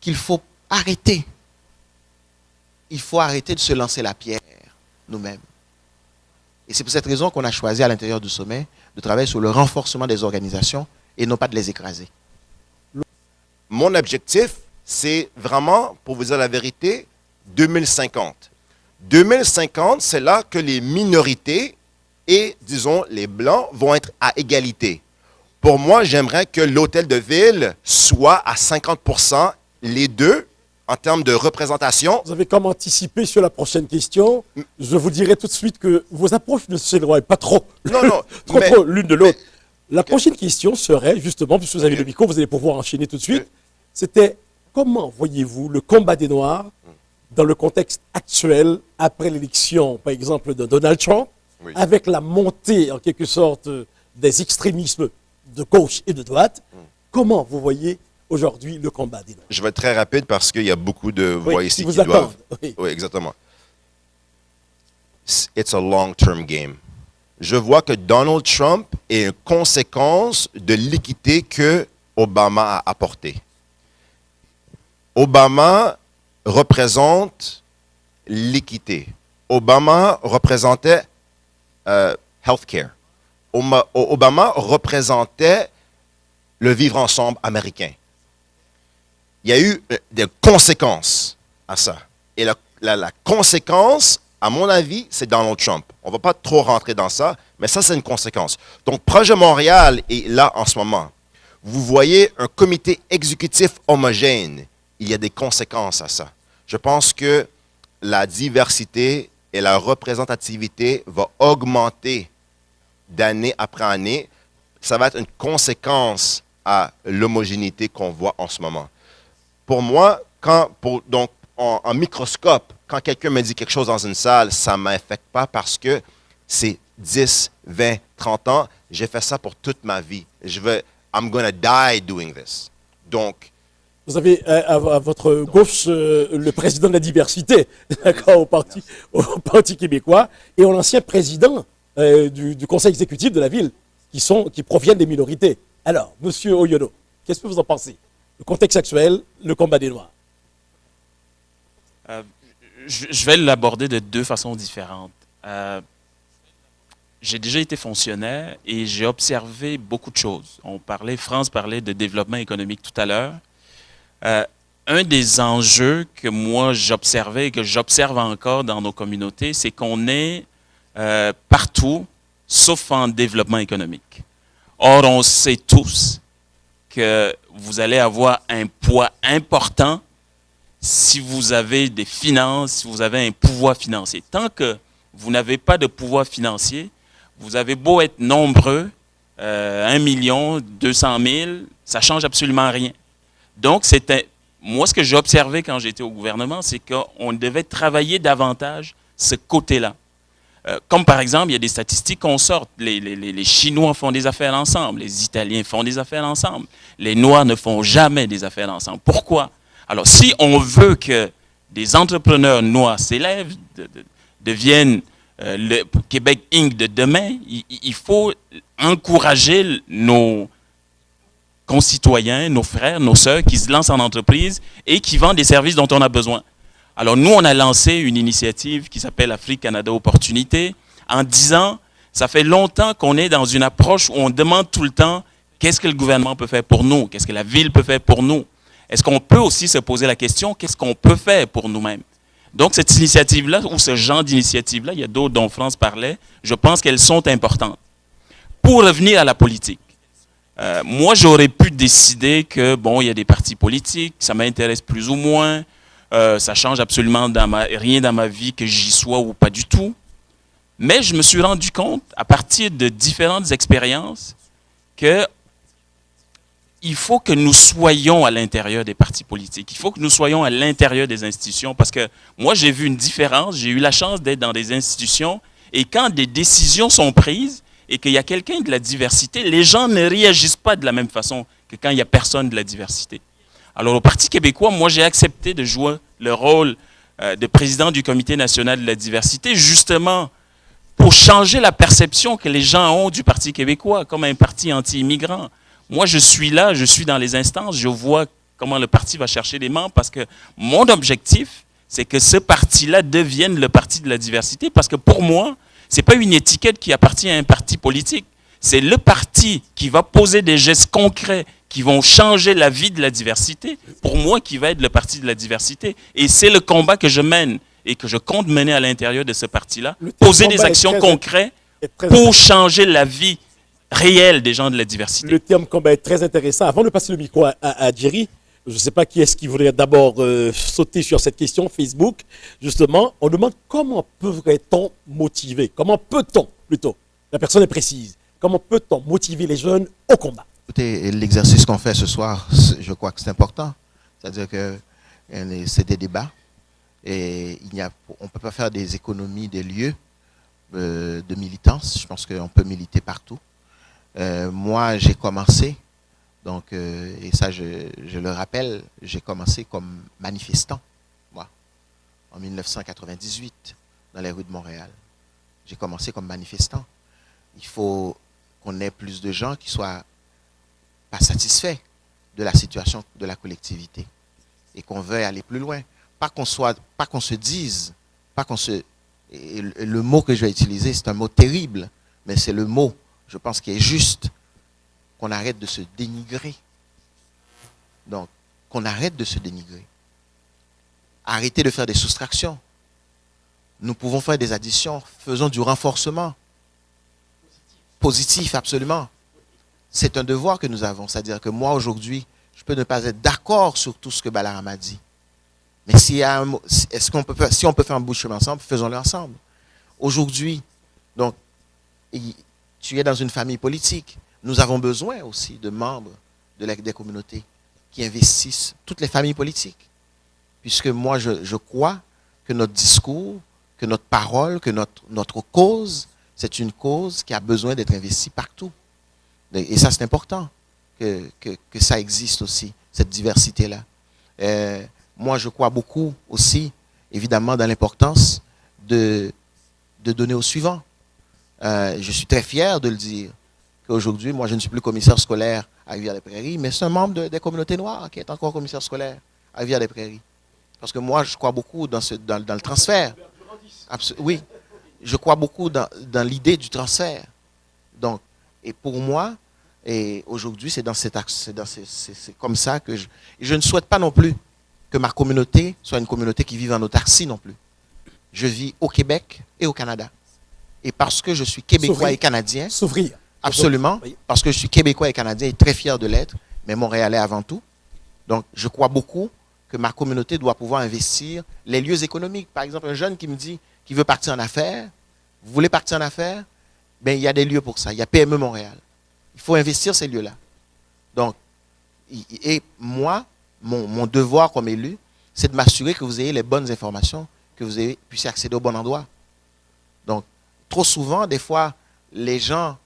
qu'il faut arrêter. Il faut arrêter de se lancer la pierre nous-mêmes. Et c'est pour cette raison qu'on a choisi à l'intérieur du sommet de travailler sur le renforcement des organisations et non pas de les écraser. Mon objectif, c'est vraiment, pour vous dire la vérité, 2050. 2050, c'est là que les minorités et, disons, les Blancs vont être à égalité. Pour moi, j'aimerais que l'hôtel de ville soit à 50%, les deux, en termes de représentation. Vous avez comme anticipé sur la prochaine question. Je vous dirai tout de suite que vos approches ne s'éloignent pas trop, Non, trop l'une de l'autre. La prochaine question serait, justement, puisque vous avez le micro, vous allez pouvoir enchaîner tout de suite, c'était comment voyez-vous le combat des Noirs dans le contexte actuel, après l'élection, par exemple, de Donald Trump, avec la montée, en quelque sorte, des extrémismes de gauche et de droite. Comment vous voyez aujourd'hui le combat des Noirs? Je vais être très rapide parce qu'il y a beaucoup de voix ici qui doivent... Oui, exactement. It's a long-term game. Je vois que Donald Trump est une conséquence de l'équité que Obama a apportée. Obama représente l'équité. Obama représentait healthcare. Obama représentait le vivre ensemble américain. Il y a eu des conséquences à ça. Et la conséquence, à mon avis, c'est Donald Trump. On ne va pas trop rentrer dans ça, mais ça, c'est une conséquence. Donc, Projet Montréal est là en ce moment. Vous voyez un comité exécutif homogène. Il y a des conséquences à ça. Je pense que la diversité et la représentativité vont augmenter d'année après année. Ça va être une conséquence à l'homogénéité qu'on voit en ce moment. Pour moi, en microscope, quand quelqu'un me dit quelque chose dans une salle, ça ne m'affecte pas parce que c'est 10, 20, 30 ans. J'ai fait ça pour toute ma vie. I'm gonna die doing this. Donc, vous avez à votre gauche le président de la diversité, d'accord, au Parti québécois, et l'ancien président du conseil exécutif de la ville, qui proviennent des minorités. Alors, monsieur Oyono, qu'est-ce que vous en pensez? Le contexte actuel, le combat des Noirs. Je vais l'aborder de 2 façons différentes. J'ai déjà été fonctionnaire et j'ai observé beaucoup de choses. France parlait de développement économique tout à l'heure. Un des enjeux que moi j'observais et que j'observe encore dans nos communautés, c'est qu'on est partout, sauf en développement économique. Or, on sait tous que vous allez avoir un poids important si vous avez des finances, si vous avez un pouvoir financier. Tant que vous n'avez pas de pouvoir financier, vous avez beau être nombreux, 1 million, 200 000, ça ne change absolument rien. Donc, moi, ce que j'ai observé quand j'étais au gouvernement, c'est qu'on devait travailler davantage ce côté-là. Comme par exemple, il y a des statistiques qu'on sort. Les Chinois font des affaires ensemble, les Italiens font des affaires ensemble, les Noirs ne font jamais des affaires ensemble. Pourquoi? Alors, si on veut que des entrepreneurs noirs s'élèvent, deviennent le Québec Inc. de demain, il faut encourager nos concitoyens, nos frères, nos sœurs qui se lancent en entreprise et qui vendent des services dont on a besoin. Alors nous, on a lancé une initiative qui s'appelle Afrique-Canada Opportunité en disant, ça fait longtemps qu'on est dans une approche où on demande tout le temps qu'est-ce que le gouvernement peut faire pour nous, qu'est-ce que la ville peut faire pour nous. Est-ce qu'on peut aussi se poser la question, qu'est-ce qu'on peut faire pour nous-mêmes? Donc cette initiative-là, ou ce genre d'initiative-là, il y a d'autres dont France parlait, je pense qu'elles sont importantes. Pour revenir à la politique, Moi, j'aurais pu décider que, bon, il y a des partis politiques, ça m'intéresse plus ou moins, ça change absolument rien dans ma vie que j'y sois ou pas du tout. Mais je me suis rendu compte, à partir de différentes expériences, que il faut que nous soyons à l'intérieur des partis politiques. Il faut que nous soyons à l'intérieur des institutions parce que moi, j'ai vu une différence. J'ai eu la chance d'être dans des institutions et quand des décisions sont prises et qu'il y a quelqu'un de la diversité, les gens ne réagissent pas de la même façon que quand il n'y a personne de la diversité. Alors, au Parti québécois, moi, j'ai accepté de jouer le rôle de président du Comité national de la diversité, justement pour changer la perception que les gens ont du Parti québécois comme un parti anti-immigrant. Moi, je suis là, je suis dans les instances, je vois comment le parti va chercher les membres parce que mon objectif, c'est que ce parti-là devienne le parti de la diversité parce que pour moi, ce n'est pas une étiquette qui appartient à un parti politique. C'est le parti qui va poser des gestes concrets qui vont changer la vie de la diversité, pour moi, qui va être le parti de la diversité. Et c'est le combat que je mène et que je compte mener à l'intérieur de ce parti-là, poser des actions concrètes pour changer la vie réelle des gens de la diversité. Le terme combat est très intéressant. Avant de passer le micro à Jerry, je ne sais pas qui est-ce qui voudrait d'abord sauter sur cette question Facebook. Justement, on demande comment peut-on motiver, comment peut-on plutôt, la personne est précise, comment peut-on motiver les jeunes au combat? Écoutez, l'exercice qu'on fait ce soir, je crois que c'est important. C'est-à-dire que c'est des débats et on ne peut pas faire des économies des lieux de militance. Je pense qu'on peut militer partout. Moi, j'ai commencé, donc, et ça je le rappelle, j'ai commencé comme manifestant, moi, en 1998, dans les rues de Montréal. J'ai commencé comme manifestant. Il faut qu'on ait plus de gens qui soient pas satisfaits de la situation de la collectivité et qu'on veuille aller plus loin. Pas qu'on se dise, le mot que je vais utiliser, c'est un mot terrible, mais c'est le mot, je pense, qui est juste, qu'on arrête de se dénigrer. Donc, qu'on arrête de se dénigrer. Arrêtez de faire des soustractions. Nous pouvons faire des additions, faisons du renforcement. Positif, absolument. C'est un devoir que nous avons. C'est-à-dire que moi, aujourd'hui, je peux ne pas être d'accord sur tout ce que Balaram a dit. Mais si on peut faire un bout de chemin ensemble, faisons-le ensemble. Aujourd'hui, donc, tu es dans une famille politique. Nous avons besoin aussi de membres des communautés qui investissent, toutes les familles politiques. Puisque moi, je crois que notre discours, que notre parole, que notre cause, c'est une cause qui a besoin d'être investie partout. Et ça, c'est important que ça existe aussi, cette diversité-là. Moi, je crois beaucoup aussi, évidemment, dans l'importance de donner au suivant. Je suis très fier de le dire, qu'aujourd'hui, moi, je ne suis plus commissaire scolaire à Rivière-des-Prairies, mais c'est un membre des communautés noires qui est encore commissaire scolaire à Rivière-des-Prairies. Parce que moi, je crois beaucoup dans le transfert. Oui, je crois beaucoup dans l'idée du transfert. Donc, et pour moi, et aujourd'hui, c'est comme ça que je ne souhaite pas non plus que ma communauté soit une communauté qui vive en autarcie non plus. Je vis au Québec et au Canada. Et parce que je suis québécois et canadien, s'ouvrir. Absolument, parce que je suis québécois et canadien et très fier de l'être, mais montréalais avant tout. Donc, je crois beaucoup que ma communauté doit pouvoir investir les lieux économiques. Par exemple, un jeune qui me dit qu'il veut partir en affaires, vous voulez partir en affaires? Ben, il y a des lieux pour ça. Il y a PME Montréal. Il faut investir ces lieux-là. Donc, et moi, mon devoir comme élu, c'est de m'assurer que vous ayez les bonnes informations, que vous puissiez accéder au bon endroit. Donc, trop souvent, des fois, les gens,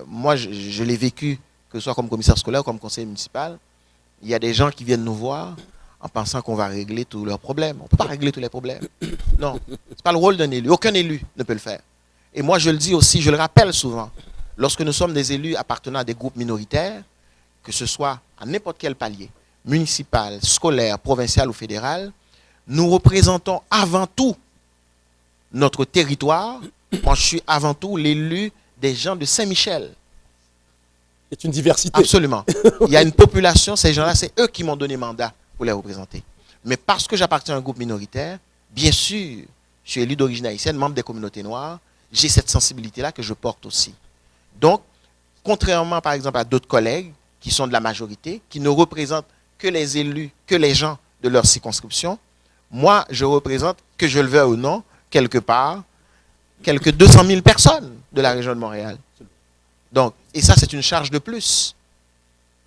moi, je l'ai vécu, que ce soit comme commissaire scolaire ou comme conseiller municipal, il y a des gens qui viennent nous voir en pensant qu'on va régler tous leurs problèmes. On ne peut pas régler tous les problèmes. Non, ce n'est pas le rôle d'un élu. Aucun élu ne peut le faire. Et moi, je le dis aussi, je le rappelle souvent, lorsque nous sommes des élus appartenant à des groupes minoritaires, que ce soit à n'importe quel palier, municipal, scolaire, provincial ou fédéral, nous représentons avant tout notre territoire. Moi, je suis avant tout l'élu des gens de Saint-Michel. C'est une diversité. Absolument. Il y a une population, ces gens-là, c'est eux qui m'ont donné mandat pour les représenter. Mais parce que j'appartiens à un groupe minoritaire, bien sûr, je suis élu d'origine haïtienne, membre des communautés noires, j'ai cette sensibilité-là que je porte aussi. Donc, contrairement par exemple à d'autres collègues qui sont de la majorité, qui ne représentent que les élus, que les gens de leur circonscription, moi, je représente, que je le veuille ou non, quelque part, quelques 200 000 personnes de la région de Montréal. Donc, et ça, c'est une charge de plus.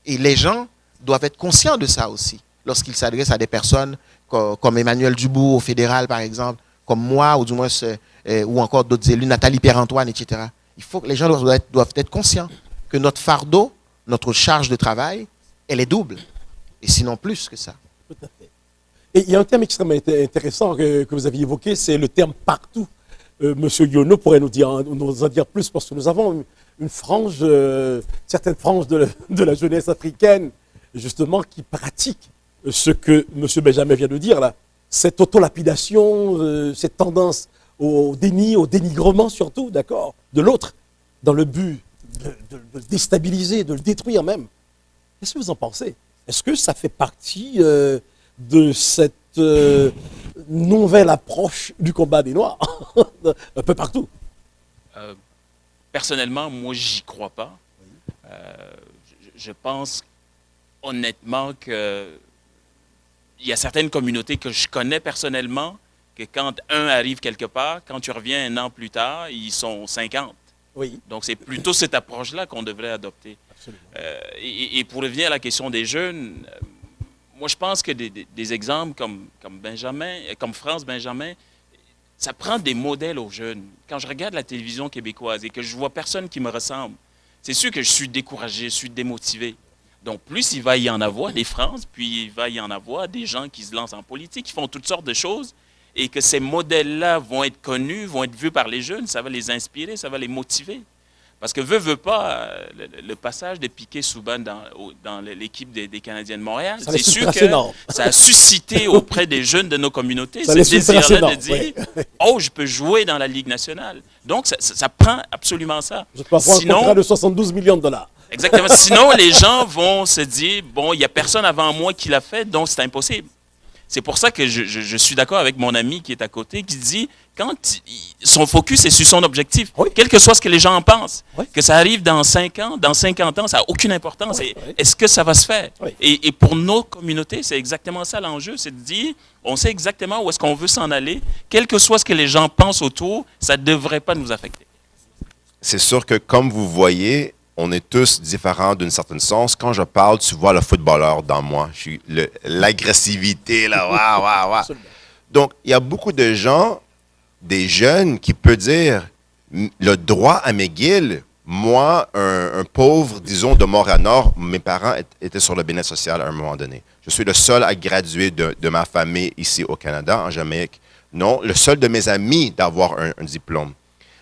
Et les gens doivent être conscients de ça aussi, lorsqu'ils s'adressent à des personnes comme Emmanuel Dubourg au fédéral, par exemple, comme moi, ou du moins, ou encore d'autres élus, Nathalie Pierre-Antoine, etc. Il faut que les gens doivent être conscients que notre fardeau, notre charge de travail, elle est double. Et sinon plus que ça. Tout à fait. Et il y a un terme extrêmement intéressant que vous aviez évoqué, c'est le terme partout. Monsieur Yono pourrait nous en dire plus parce que nous avons une frange, certaines franges de la jeunesse africaine, justement, qui pratique ce que monsieur Benjamin vient de dire là. Cette autolapidation, cette tendance au déni, au dénigrement surtout, d'accord, de l'autre, dans le but de le déstabiliser, de le détruire même. Qu'est-ce que vous en pensez? Est-ce que ça fait partie de cette nouvelle approche du combat des Noirs un peu partout? Personnellement, moi, j'y crois pas. Je pense honnêtement que il y a certaines communautés que je connais personnellement que quand un arrive quelque part, quand tu reviens un an plus tard, ils sont 50. Oui. Donc, c'est plutôt cette approche-là qu'on devrait adopter. Et pour revenir à la question des jeunes, moi, je pense que des exemples comme Benjamin, comme France Benjamin, ça prend des modèles aux jeunes. Quand je regarde la télévision québécoise et que je vois personne qui me ressemble, c'est sûr que je suis découragé, je suis démotivé. Donc, plus il va y en avoir des France, puis il va y en avoir des gens qui se lancent en politique, qui font toutes sortes de choses, et que ces modèles-là vont être connus, vont être vus par les jeunes, ça va les inspirer, ça va les motiver. Parce que veut pas, le passage de Piquet-Souban dans l'équipe des Canadiens de Montréal, c'est sûr que ça a suscité auprès des jeunes de nos communautés ce désir-là de dire « Oh, je peux jouer dans la Ligue nationale ». Donc, ça prend absolument ça. Je peux avoir un contrat de 72 millions de dollars. Exactement. Sinon, les gens vont se dire « Bon, il n'y a personne avant moi qui l'a fait, donc c'est impossible ». C'est pour ça que je suis d'accord avec mon ami qui est à côté, qui dit quand son focus est sur son objectif, oui, quel que soit ce que les gens en pensent, oui, que ça arrive dans 5 ans, dans 50 ans, ça n'a aucune importance. Oui, oui. Est-ce que ça va se faire? Oui. Et pour nos communautés, c'est exactement ça l'enjeu, c'est de dire, on sait exactement où est-ce qu'on veut s'en aller, quel que soit ce que les gens pensent autour, ça ne devrait pas nous affecter. C'est sûr que comme vous voyez, on est tous différents d'une certaine sens. Quand je parle, tu vois le footballeur dans moi. Je suis l'agressivité, là, waouh. Donc, il y a beaucoup de gens, des jeunes, qui peuvent dire le droit à McGill. Moi, un pauvre, disons, de Montréal-Nord, mes parents étaient sur le bien-être social à un moment donné. Je suis le seul à graduer de ma famille ici au Canada, en Jamaïque. Non, le seul de mes amis d'avoir un diplôme.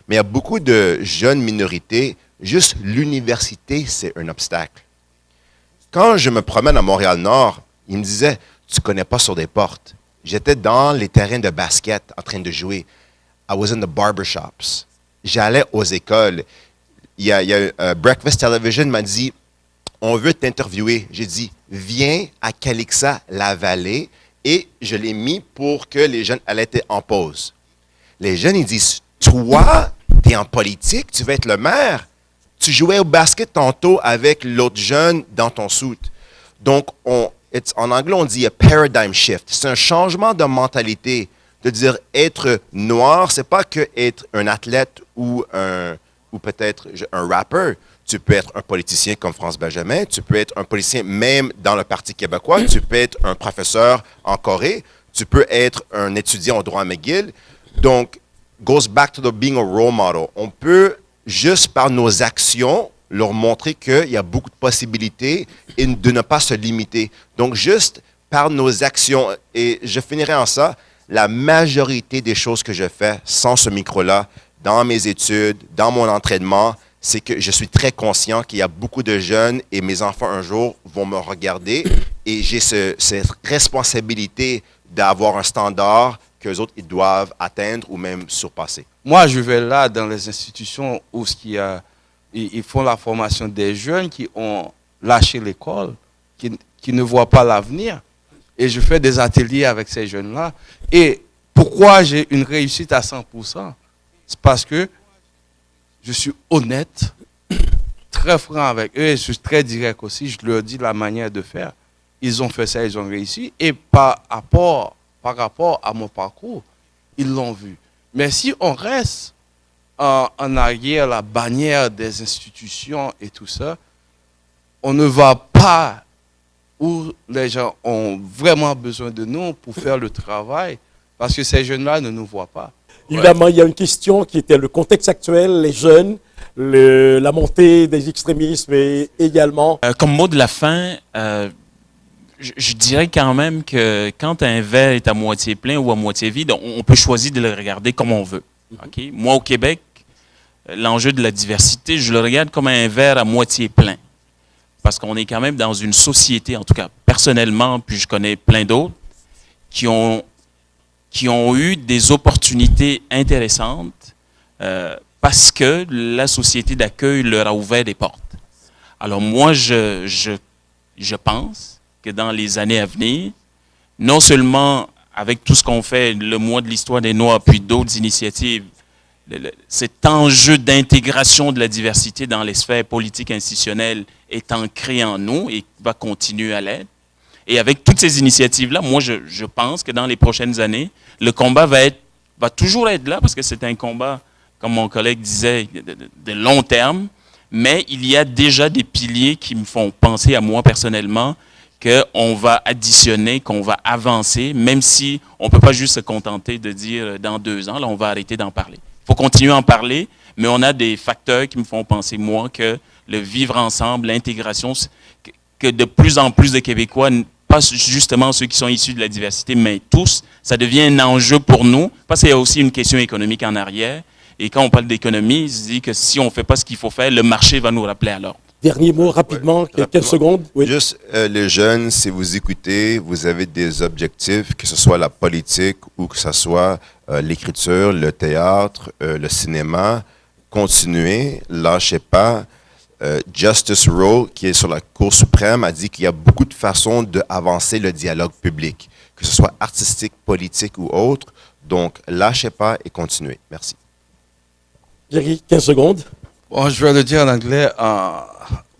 Mais il y a beaucoup de jeunes minorités. Juste l'université, c'est un obstacle. Quand je me promène à Montréal-Nord, ils me disaient, tu ne connais pas sur des portes. J'étais dans les terrains de basket en train de jouer. I was in the barbershops. J'allais aux écoles. Il y a Breakfast Television m'a dit, on veut t'interviewer. J'ai dit, viens à Calixa-la-Vallée. Et je l'ai mis pour que les jeunes allaient être en pause. Les jeunes, ils disent, toi, tu es en politique, tu vas être le maire. Tu jouais au basket tantôt avec l'autre jeune dans ton suit. Donc, en anglais, on dit a paradigm shift. C'est un changement de mentalité. De dire être noir, c'est pas que être un athlète ou peut-être un rappeur. Tu peux être un politicien comme France Benjamin. Tu peux être un politicien même dans le Parti québécois. Tu peux être un professeur en Corée. Tu peux être un étudiant au droit à McGill. Donc, goes back to being a role model. On peut juste par nos actions, leur montrer qu'il y a beaucoup de possibilités et de ne pas se limiter. Donc, juste par nos actions, et je finirai en ça, la majorité des choses que je fais sans ce micro-là, dans mes études, dans mon entraînement, c'est que je suis très conscient qu'il y a beaucoup de jeunes et mes enfants un jour vont me regarder et j'ai cette responsabilité d'avoir un standard qu'eux autres, ils doivent atteindre ou même surpasser. Moi, je vais là dans les institutions où ils font la formation des jeunes qui ont lâché l'école, qui ne voient pas l'avenir. Et je fais des ateliers avec ces jeunes-là. Et pourquoi j'ai une réussite à 100%? C'est parce que je suis honnête, très franc avec eux et je suis très direct aussi. Je leur dis la manière de faire. Ils ont fait ça, ils ont réussi. Et par rapport à mon parcours, ils l'ont vu. Mais si on reste en arrière, la bannière des institutions et tout ça, on ne va pas où les gens ont vraiment besoin de nous pour faire le travail, parce que ces jeunes-là ne nous voient pas. Évidemment, il y a une question qui était le contexte actuel, les jeunes, la montée des extrémismes et également... Comme mot de la fin, je dirais quand même que quand un verre est à moitié plein ou à moitié vide, on peut choisir de le regarder comme on veut. Okay? Moi, au Québec, l'enjeu de la diversité, je le regarde comme un verre à moitié plein. Parce qu'on est quand même dans une société, en tout cas personnellement, puis je connais plein d'autres, qui ont eu des opportunités intéressantes parce que la société d'accueil leur a ouvert des portes. Alors moi, je pense que dans les années à venir, non seulement avec tout ce qu'on fait, le mois de l'histoire des Noirs, puis d'autres initiatives, cet enjeu d'intégration de la diversité dans les sphères politiques institutionnelles est ancré en nous et va continuer à l'être. Et avec toutes ces initiatives-là, moi, je pense que dans les prochaines années, le combat va toujours être là parce que c'est un combat, comme mon collègue disait, de long terme. Mais il y a déjà des piliers qui me font penser à moi personnellement qu'on va additionner, qu'on va avancer, même si on ne peut pas juste se contenter de dire dans 2 ans, là, on va arrêter d'en parler. Il faut continuer à en parler, mais on a des facteurs qui me font penser, moi, que le vivre ensemble, l'intégration, que de plus en plus de Québécois, pas justement ceux qui sont issus de la diversité, mais tous, ça devient un enjeu pour nous, parce qu'il y a aussi une question économique en arrière. Et quand on parle d'économie, il se dit que si on ne fait pas ce qu'il faut faire, le marché va nous rappeler à l'ordre. Dernier mot rapidement, quelques secondes. Oui. Juste les jeunes, si vous écoutez, vous avez des objectifs, que ce soit la politique ou que ce soit l'écriture, le théâtre, le cinéma. Continuez, lâchez pas. Justice Rowe, qui est sur la Cour suprême, a dit qu'il y a beaucoup de façons d'avancer le dialogue public, que ce soit artistique, politique ou autre. Donc, lâchez pas et continuez. Merci. Jerry, 15 secondes. Bon, je vais le dire en anglais.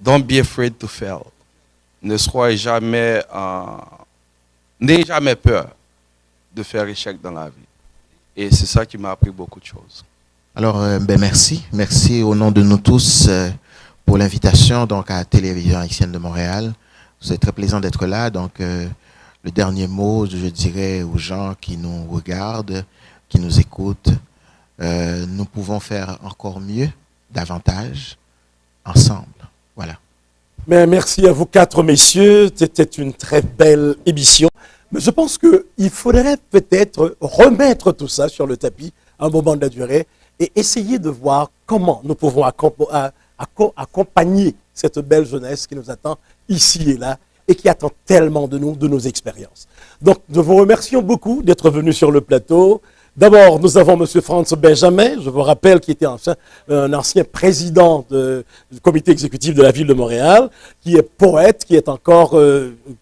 Don't be afraid to fail. Ne soyez jamais, n'ayez jamais peur de faire échec dans la vie. Et c'est ça qui m'a appris beaucoup de choses. Alors, merci. Merci au nom de nous tous pour l'invitation donc, à la Télévision haïtienne de Montréal. C'est très plaisant d'être là. Donc, le dernier mot, je dirais aux gens qui nous regardent, qui nous écoutent, nous pouvons faire encore mieux, davantage, ensemble. Voilà. Mais merci à vous 4 messieurs. C'était une très belle émission. Mais je pense qu'il faudrait peut-être remettre tout ça sur le tapis à un moment de la durée et essayer de voir comment nous pouvons accompagner cette belle jeunesse qui nous attend ici et là et qui attend tellement de nous, de nos expériences. Donc, nous vous remercions beaucoup d'être venus sur le plateau. D'abord, nous avons M. Franz Benjamin, je vous rappelle, qui était un ancien président du comité exécutif de la Ville de Montréal, qui est poète, qui est encore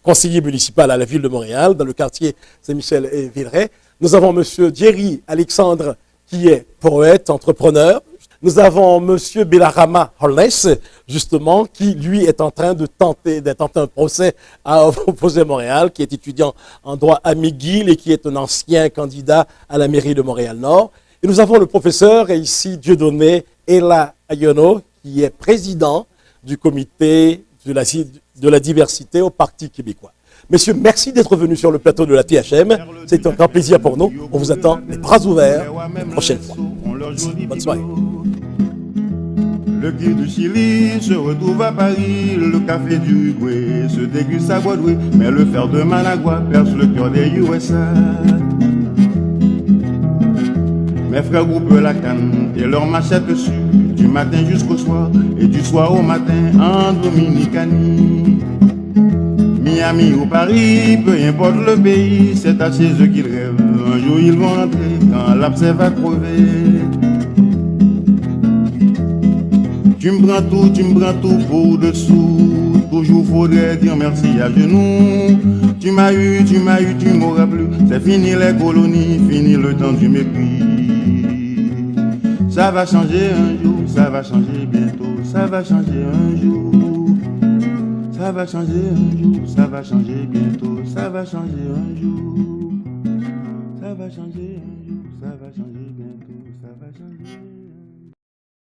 conseiller municipal à la Ville de Montréal, dans le quartier Saint-Michel et Villeray. Nous avons M. Jerry Alexandre, qui est poète, entrepreneur. Nous avons M. Belarama Holness, justement, qui, lui, est en train de tenter un procès à opposer Montréal, qui est étudiant en droit à McGill et qui est un ancien candidat à la mairie de Montréal-Nord. Et nous avons le professeur, et ici, Dieudonné Ella Ayono, qui est président du comité de la diversité au Parti québécois. Messieurs, merci d'être venus sur le plateau de la THM. C'est un grand plaisir pour nous. On vous attend les bras ouverts la prochaine fois. Merci. Bonne soirée. Le guide du Chili se retrouve à Paris, le café du Uruguay se déguste à Broadway, mais le fer de Managua perce le cœur des USA. Mes frères groupent la canne et leur machette dessus, du matin jusqu'au soir et du soir au matin en Dominicanie. Miami ou Paris, peu importe le pays, c'est à chez eux qu'ils rêvent. Un jour ils vont rentrer quand l'abcès va crever. Tu me prends tout pour dessous. Toujours faudrait dire merci à genoux. Tu m'as eu, tu m'auras plu. C'est fini les colonies, fini le temps du mépris. Ça va changer un jour, ça va changer bientôt. Ça ça va changer un jour. Ça va changer un jour, ça va changer bientôt, ça va changer un jour. Ça va changer un jour, ça va changer bientôt.